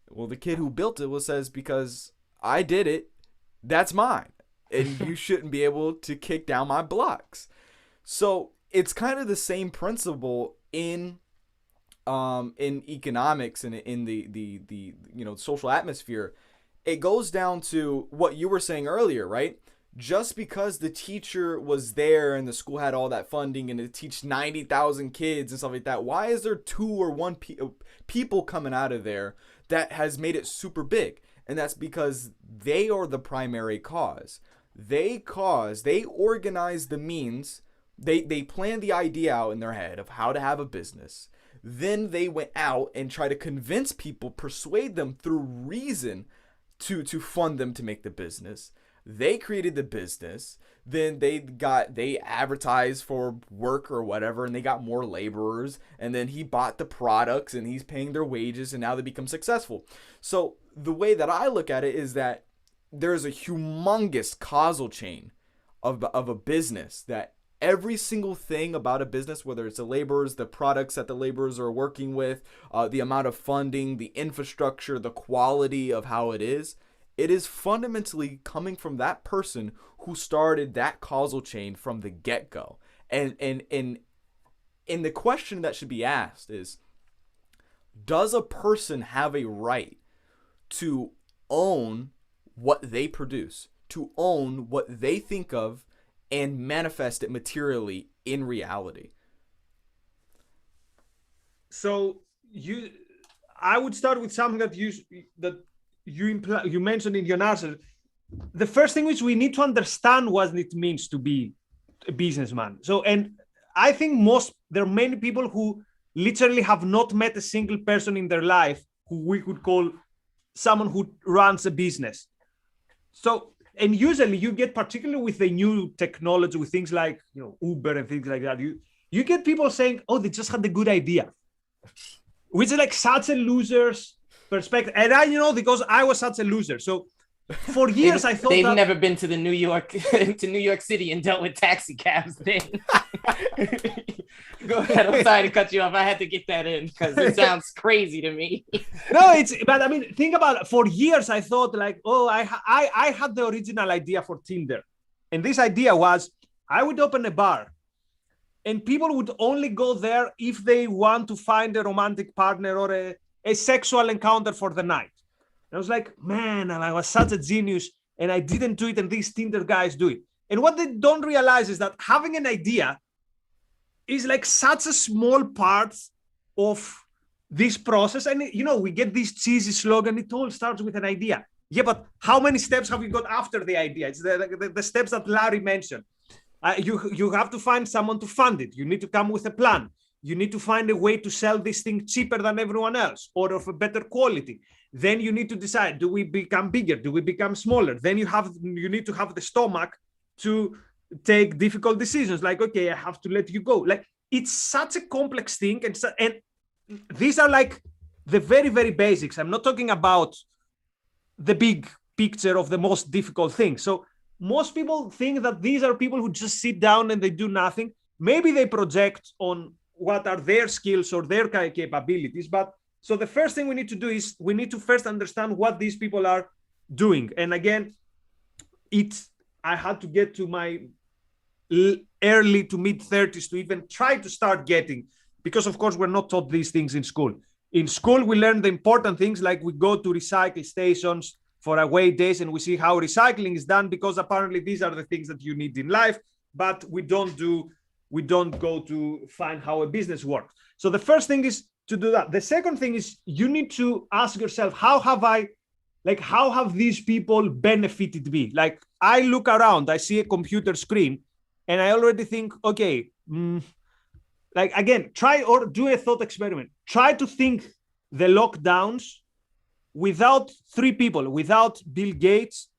Well, the kid who built it says, "Because I did it. That's mine. And you shouldn't be able to kick down my blocks." So it's kind of the same principle in economics and in the social atmosphere. It goes down to what you were saying earlier, right? Just because the teacher was there and the school had all that funding and it teach 90,000 kids and stuff like that, why is there two or one people coming out of there that has made it super big? And that's because they are the primary cause. They organize the means. They planned the idea out in their head of how to have a business. Then they went out and tried to convince people, persuade them through reason to fund them to make the business. They created the business, then they advertised for work or whatever, and they got more laborers, and then he bought the products and he's paying their wages, and now they become successful. So the way that I look at it is that there's a humongous causal chain of a business, that every single thing about a business, whether it's the laborers, the products that the laborers are working with, the amount of funding, the infrastructure, the quality of how it is fundamentally coming from that person who started that causal chain from the get-go. And the question that should be asked is, does a person have a right to own what they produce, to own what they think of, and manifest it materially in reality? So I would start with something that you mentioned in your answer. The first thing is we need to understand what it means to be a businessman. So, and I think there are many people who literally have not met a single person in their life who we could call someone who runs a business. So, and usually you get, particularly with the new technology, with things like Uber and things like that, you get people saying, "Oh, they just had a good idea," which is like such a loser's perspective. And I because I was such a loser. So for years I thought they've never been to New York City and dealt with taxi cabs then. Go ahead. I'm sorry to cut you off. I had to get that in because it sounds crazy to me. No, but I mean, think about it. For years I thought like, I had the original idea for Tinder. And this idea was I would open a bar and people would only go there if they want to find a romantic partner or a sexual encounter for the night. And I was like, man, I was such a genius and I didn't do it, and these Tinder guys do it. And what they don't realize is that having an idea is like such a small part of this process. And we get this cheesy slogan, it all starts with an idea. Yeah, but how many steps have you got after the idea? It's the steps that Larry mentioned. You have to find someone to fund it. You need to come with a plan. You need to find a way to sell this thing cheaper than everyone else or of a better quality. Then you need to decide, do we become bigger? Do we become smaller? Then you need to have the stomach to take difficult decisions. Like, okay, I have to let you go. Like, it's such a complex thing. And these are like the very, very basics. I'm not talking about the big picture of the most difficult thing. So most people think that these are people who just sit down and they do nothing. Maybe they project on what are their skills or their capabilities. But so the first thing we need to do is we need to first understand what these people are doing. And again, I had to get to my early to mid 30s to even try to start getting, because of course we're not taught these things in school. In school, we learn the important things, like we go to recycle stations, for away days, and we see how recycling is done, because apparently these are the things that you need in life, but we don't go to find how a business works. So the first thing is to do that. The second thing is you need to ask yourself, how have these people benefited me? Like, I look around, I see a computer screen, and I already think, okay, like, again, try or do a thought experiment. Try to think the lockdowns without three people, without Bill Gates,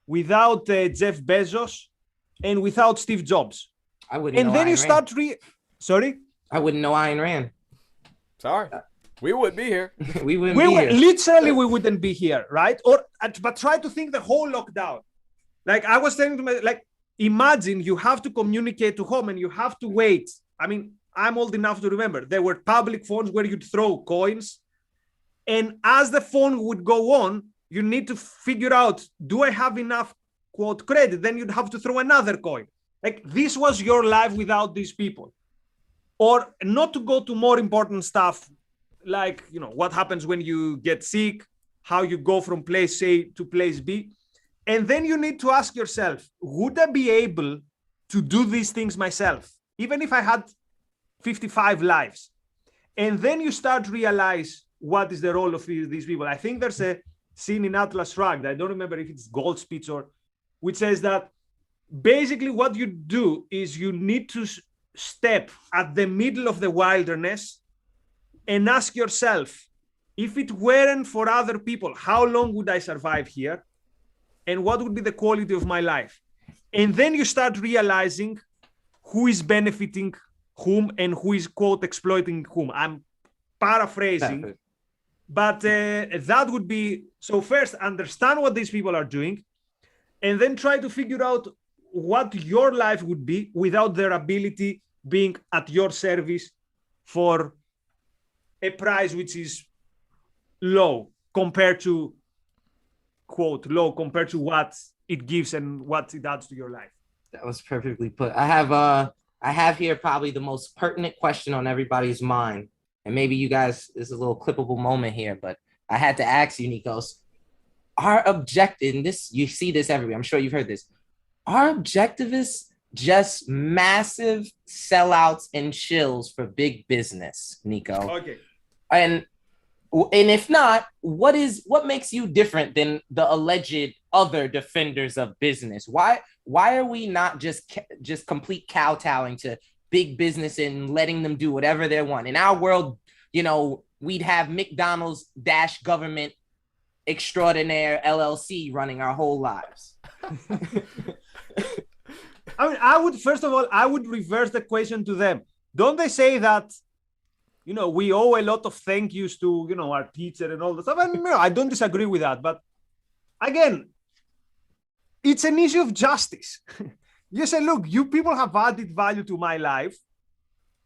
without Jeff Bezos, and without Steve Jobs. I wouldn't And know then Ayn you Rand. start Sorry? I wouldn't know Ayn Rand. Sorry, we wouldn't be here. We wouldn't be here. Literally, we wouldn't be here, right? But try to think the whole lockdown. Like, I was saying to myself, like, imagine you have to communicate to home and you have to wait. I mean, I'm old enough to remember there were public phones where you'd throw coins. And as the phone would go on, you need to figure out, do I have enough, quote, credit? Then you'd have to throw another coin. Like, this was your life without these people. Or not to go to more important stuff, like, you know, what happens when you get sick, how you go from place A to place B. And then you need to ask yourself, would I be able to do these things myself, even if I had 55 lives? And then you start realize what is the role of these people. I think there's a scene in Atlas Shrugged, I don't remember if it's Goldsmith or, which says that basically what you do is you need to step at the middle of the wilderness and ask yourself, if it weren't for other people, how long would I survive here? And what would be the quality of my life? And then you start realizing who is benefiting whom and who is, quote, exploiting whom. I'm paraphrasing. Perfect. But that would be, so first, understand what these people are doing, and then try to figure out what your life would be without their ability being at your service for a price which is low compared to, quote, low compared to what it gives and what it adds to your life. That was perfectly put. I have here probably the most pertinent question on everybody's mind. And maybe you guys, this is a little clippable moment here, but I had to ask you, Nikos, and this, you see this everywhere, I'm sure you've heard this, are objectivists just massive sellouts and shills for big business, Nico? Okay. And if not, what makes you different than the alleged other defenders of business? Why are we not just complete kowtowing to big business and letting them do whatever they want? In our world, you know, we'd have McDonald's - government extraordinaire LLC running our whole lives. I mean, first of all, I would reverse the question to them. Don't they say that, you know, we owe a lot of thank yous to, you know, our teacher and all that stuff? I mean, I don't disagree with that. But again, it's an issue of justice. You say, look, you people have added value to my life,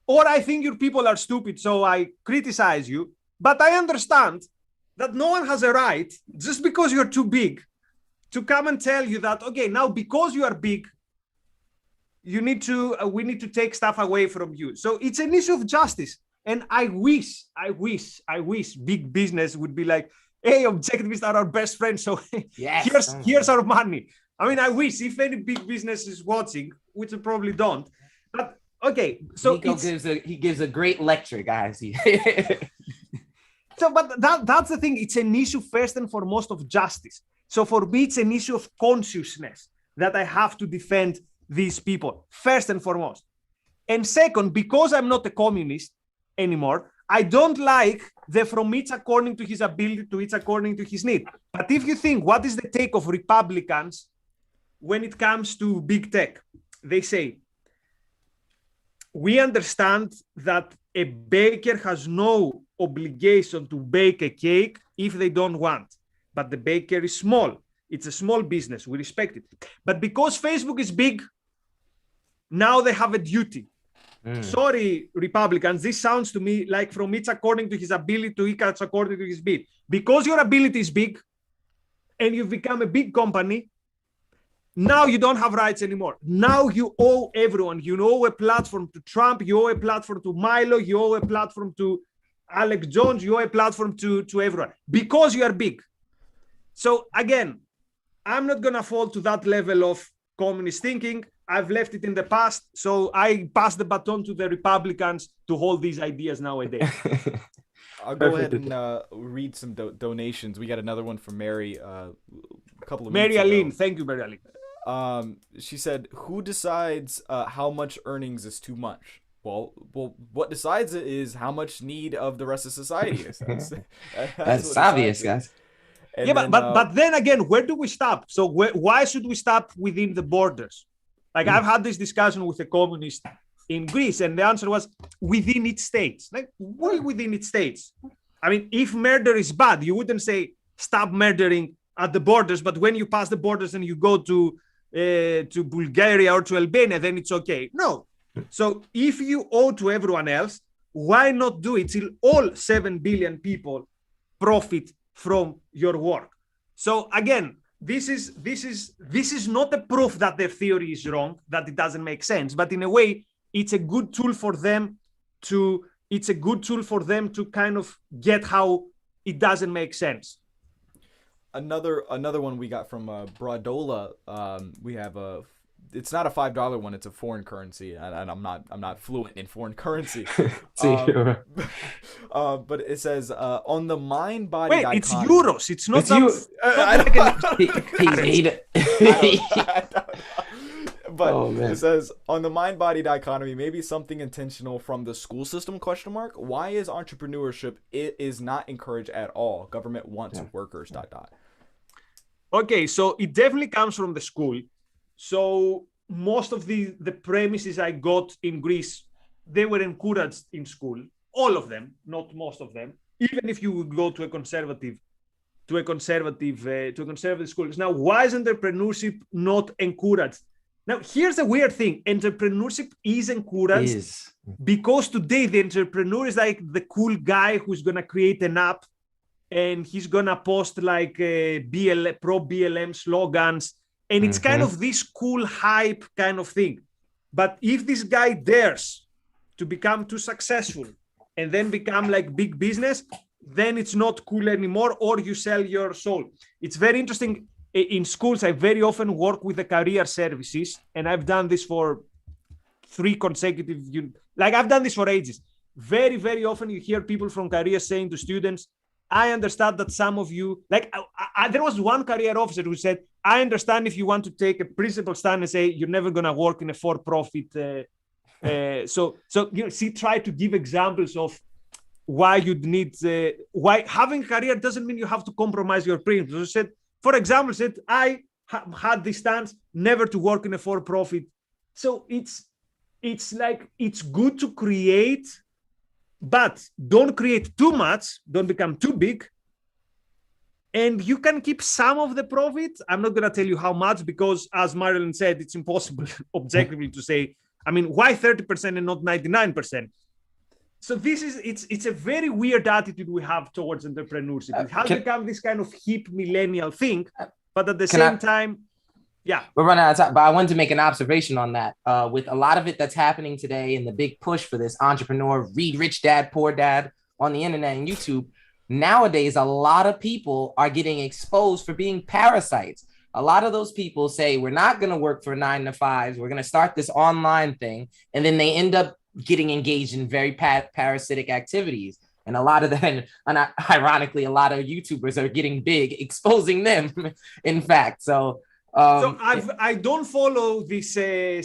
or I think your people are stupid, so I criticize you. But I understand that no one has a right, just because you're too big, to come and tell you that, okay, now because you are big, we need to take stuff away from you. So it's an issue of justice. And I wish big business would be like, hey, objectivists are our best friends, so yes, here's our money. I mean, I wish, if any big business is watching, which I probably don't. But okay, so he gives a great lecture, guys. So, but that's the thing. It's an issue first and foremost of justice. So for me, it's an issue of consciousness that I have to defend these people first and foremost. And second, because I'm not a communist anymore, I don't like the from each according to his ability to each according to his need. But if you think, what is the take of Republicans when it comes to big tech? They say, we understand that a baker has no obligation to bake a cake if they don't want. But the baker is small. It's a small business. We respect it. But because Facebook is big, now they have a duty. Sorry, Republicans, this sounds to me like from each according to his ability to each according to his bid. Because your ability is big and you've become a big company, now you don't have rights anymore. Now you owe everyone. You owe a platform to Trump. You owe a platform to Milo. You owe a platform to Alex Jones. You owe a platform to everyone. Because you are big. So again, I'm not going to fall to that level of communist thinking. I've left it in the past. So I pass the baton to the Republicans to hold these ideas nowadays. I'll go ahead and read some donations. We got another one from Mary a couple of minutes Mary Aline. ago. Thank you, Mary Aline. She said, who decides how much earnings is too much? Well, what decides it is how much need of the rest of society is. That's obvious, guys. And yeah, then, but then again, where do we stop? So why should we stop within the borders? Like I've had this discussion with a communist in Greece, and the answer was within its states. Like why within its states? I mean, if murder is bad, you wouldn't say stop murdering at the borders, but when you pass the borders and you go to Bulgaria or to Albania, then it's okay. No. So if you owe to everyone else, why not do it till all 7 billion people profit from your work? So again, this is not a proof that their theory is wrong, that it doesn't make sense, but in a way, it's a good tool for them to kind of get how it doesn't make sense. Another one we got from Bradola. We have it's not a $5 one, it's a foreign currency, and I'm not fluent in foreign currency. But it says on the mind body. Wait, it's euros. It's not. But it says on the mind-body dichotomy, maybe something intentional from the school system ? Why is entrepreneurship it is not encouraged at all? Government wants workers. ... Okay, so it definitely comes from the school. So most of the premises I got in Greece, they were encouraged in school. All of them, not most of them. Even if you would go to a conservative schools. Now, why is entrepreneurship not encouraged? Now, here's a weird thing. Entrepreneurship is encouraged because today the entrepreneur is like the cool guy who's going to create an app and he's going to post like pro BLM slogans. And it's kind of this cool hype kind of thing. But if this guy dares to become too successful and then become like big business, then it's not cool anymore, or you sell your soul. It's very interesting. In schools, I very often work with the career services, and I've done this for 3 consecutive, I've done this for ages. Very, very often you hear people from career saying to students, I understand that some of you, there was one career officer who said, I understand if you want to take a principled stand and say you're never going to work in a for-profit. Try to give examples of why you'd need, why having a career doesn't mean you have to compromise your principles. For example, I had this stance never to work in a for-profit. So it's good to create, but don't create too much, don't become too big. And you can keep some of the profit. I'm not going to tell you how much, because as Marilyn said, it's impossible objectively to say, why 30% and not 99%? So it's a very weird attitude we have towards entrepreneurship. It has become this kind of hip millennial thing, but at the same time, we're running out of time. But I wanted to make an observation on that. With a lot of it that's happening today and the big push for this entrepreneur, read Rich Dad, Poor Dad on the internet and YouTube, nowadays, a lot of people are getting exposed for being parasites. A lot of those people say, we're not going to work for 9 to 5s. We're going to start this online thing. And then they end up getting engaged in very parasitic activities. And a lot of them, and ironically, a lot of YouTubers are getting big, exposing them, in fact. So I don't follow this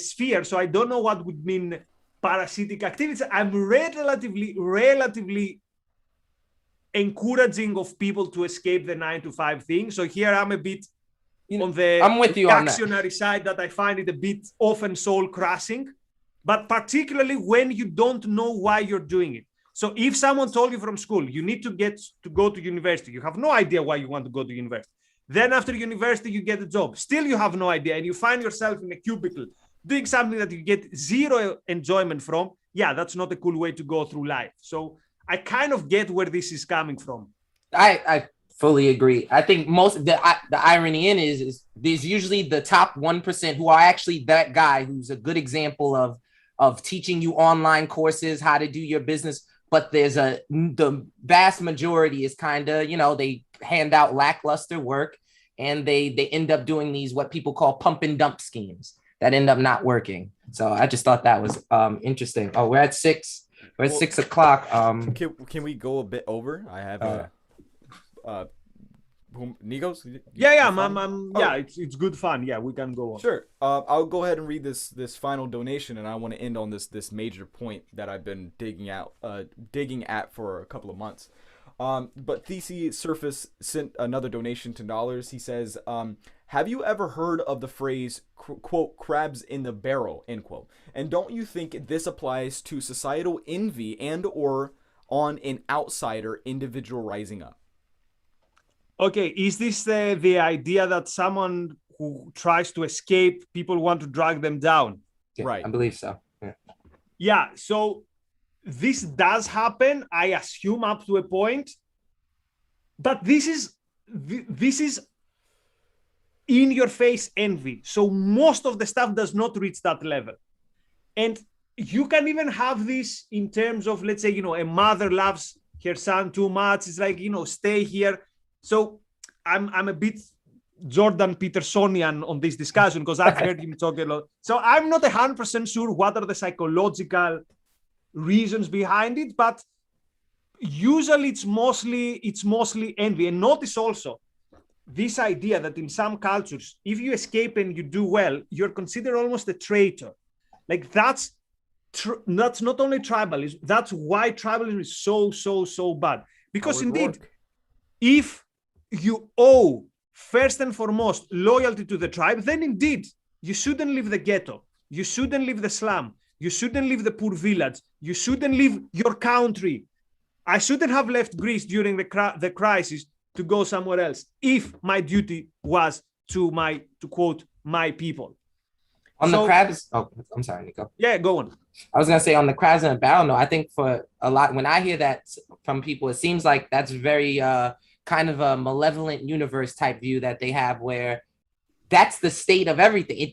sphere, so I don't know what would mean parasitic activities. I'm relatively encouraging of people to escape the 9 to 5 thing. So here I'm a bit on the reactionary side, that I find it a bit often soul crushing, but particularly when you don't know why you're doing it. So if someone told you from school, you need to go to university, you have no idea why you want to go to university. Then after university, you get a job. Still, you have no idea. And you find yourself in a cubicle doing something that you get zero enjoyment from. Yeah, that's not a cool way to go through life. So I kind of get where this is coming from. I fully agree. I think most the irony in is there's usually the top 1% who are actually that guy who's a good example of teaching you online courses, how to do your business. but the vast majority is kind of, they hand out lackluster work, and they end up doing these what people call pump and dump schemes that end up not working. So I just thought that was interesting. Oh, we're at 6. We're at 6 o'clock. Can we go a bit over? I have Nikos? Yeah, it's good fun. Yeah, we can go on. Sure. I'll go ahead and read this final donation, and I want to end on this major point that I've been digging at for a couple of months. But TC Surface sent another donation to dollars. He says, have you ever heard of the phrase, quote, crabs in the barrel, end quote? And don't you think this applies to societal envy and or on an outsider individual rising up? Okay, is this the idea that someone who tries to escape, people want to drag them down? Yeah, right. I believe so. Yeah, so this does happen, I assume, up to a point. But this is in-your-face envy. So most of the stuff does not reach that level. And you can even have this in terms of, let's say, a mother loves her son too much. It's like, stay here. So I'm a bit Jordan Petersonian on this discussion because I've heard him talk a lot. So I'm not 100% sure what are the psychological reasons behind it, but usually it's mostly envy. And notice also this idea that in some cultures, if you escape and you do well, you're considered almost a traitor. Like that's not only tribalism, that's why tribalism is so bad. Because indeed, if you owe first and foremost loyalty to the tribe, then indeed you shouldn't leave the ghetto, you shouldn't leave the slum, you shouldn't leave the poor village, you shouldn't leave your country. I shouldn't have left Greece during the crisis to go somewhere else if my duty was to quote my people. The crabs. Oh, I'm sorry, Nico. Yeah, go on. I was gonna say on the crabs in a barrel. No, I think for a lot, when I hear that from people, it seems like that's very kind of a malevolent universe type view that they have, where that's the state of everything.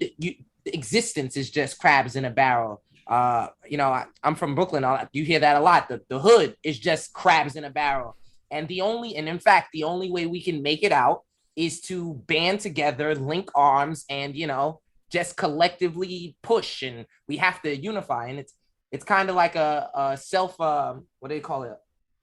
Existence is just crabs in a barrel. I'm from Brooklyn. You hear that a lot. The hood is just crabs in a barrel. And in fact, the only way we can make it out is to band together, link arms, and, just collectively push. And we have to unify. And it's kind of like a self, what do you call it?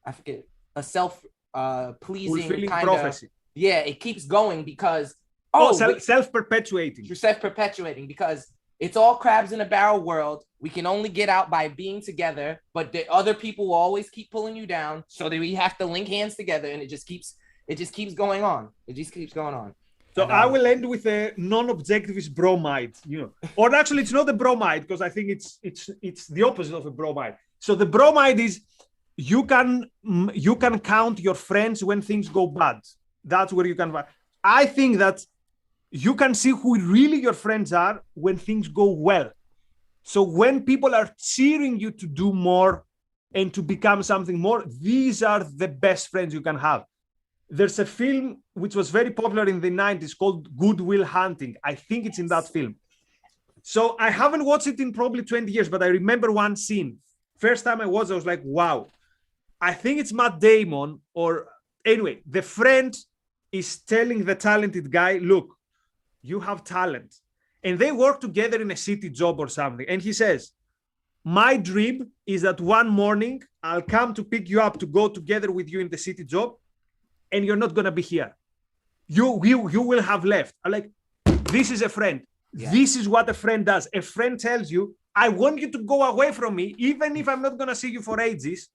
I forget. A self-pleasing kind prophecy. Yeah, it keeps going because self-perpetuating. You're self-perpetuating because it's all crabs in a barrel world. We can only get out by being together, but the other people will always keep pulling you down. So that we have to link hands together, and it just keeps going on. It just keeps going on. So I will end with a non-objectivist bromide, or actually it's not a bromide because I think it's the opposite of a bromide. So the bromide is you can count your friends when things go bad. That's where you can. I think that you can see who really your friends are when things go well. So when people are cheering you to do more and to become something more, these are the best friends you can have. There's a film which was very popular in the 90s called Good Will Hunting. I think it's in that film. So I haven't watched it in probably 20 years, but I remember one scene. First time I was like, wow. I think it's Matt Damon, or anyway, the friend is telling the talented guy, look, you have talent. And they work together in a city job or something. And he says, my dream is that one morning I'll come to pick you up to go together with you in the city job, and you're not going to be here. You will have left. I'm like, this is a friend. Yeah. This is what a friend does. A friend tells you, I want you to go away from me, even if I'm not going to see you for ages,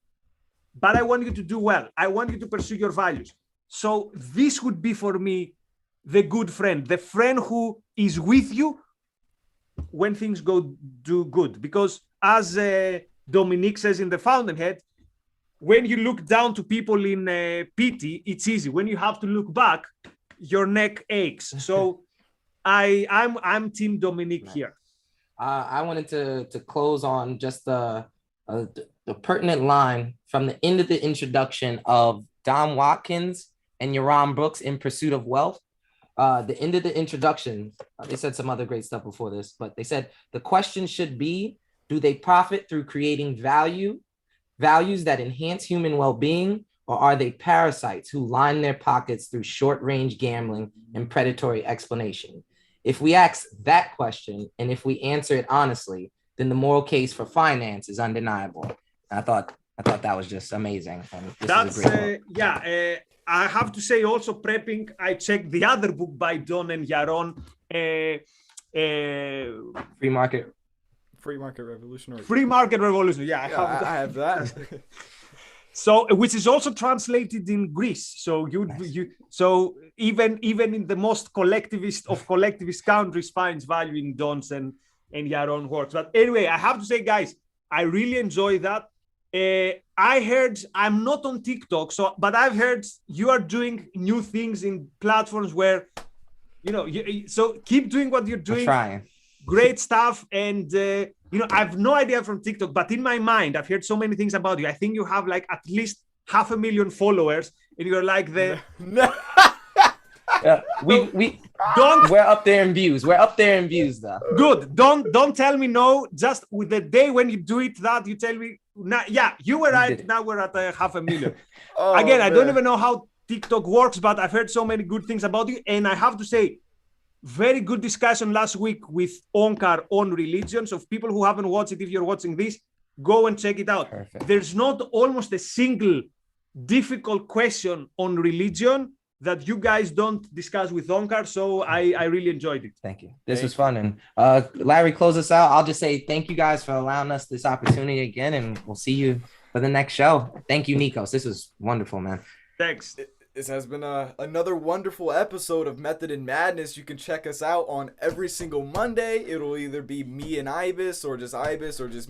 but I want you to do well. I want you to pursue your values. So this would be for me the good friend, the friend who is with you when things do good. Because as Dominique says in The Fountainhead, when you look down to people in pity, it's easy. When you have to look back, your neck aches. So I'm Team Dominique here. I wanted to close on just the pertinent line from the end of the introduction of Don Watkins and Yaron Brooks in Pursuit of Wealth. The end of the introduction, they said some other great stuff before this, but they said the question should be, do they profit through creating value, Values that enhance human well-being, or are they parasites who line their pockets through short-range gambling and predatory explanation? If we ask that question, and if we answer it honestly, then the moral case for finance is undeniable. I thought that was just amazing. That's I have to say also prepping. I checked the other book by Don and Yaron, Free Market Revolution. Free Market Revolution. Yeah, I have that. So, which is also translated in Greece. So so even in the most collectivist countries finds value in Don's and Yaron works. But anyway, I have to say, guys, I really enjoy that. I heard, I'm not on TikTok, but I've heard you are doing new things in platforms where, so keep doing what you're doing. I'm trying. Great stuff. And, I have no idea from TikTok, but in my mind, I've heard so many things about you. I think you have like at least 500,000 followers, and you're like the... We're up there in views. We're up there in views, though. Good. Don't tell me no. Just with the day when you do it, that you tell me, you were right. Now we're at 500,000. Again, I don't even know how TikTok works, but I've heard so many good things about you. And I have to say, very good discussion last week with Onkar on religion. So if people who haven't watched it, if you're watching this, go and check it out. Perfect. There's not almost a single difficult question on religion that you guys don't discuss with Onkar. So I really enjoyed it. Thank you. This was fun. And Larry, close us out. I'll just say thank you guys for allowing us this opportunity again, and we'll see you for the next show. Thank you, Nikos. This was wonderful, man. Thanks. This has been another wonderful episode of Method and Madness. You can check us out on every single Monday. It'll either be me and Ibis or just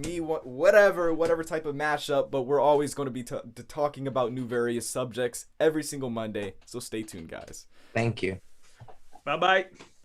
me, whatever type of mashup. But we're always going to be talking about new various subjects every single Monday. So stay tuned, guys. Thank you. Bye-bye.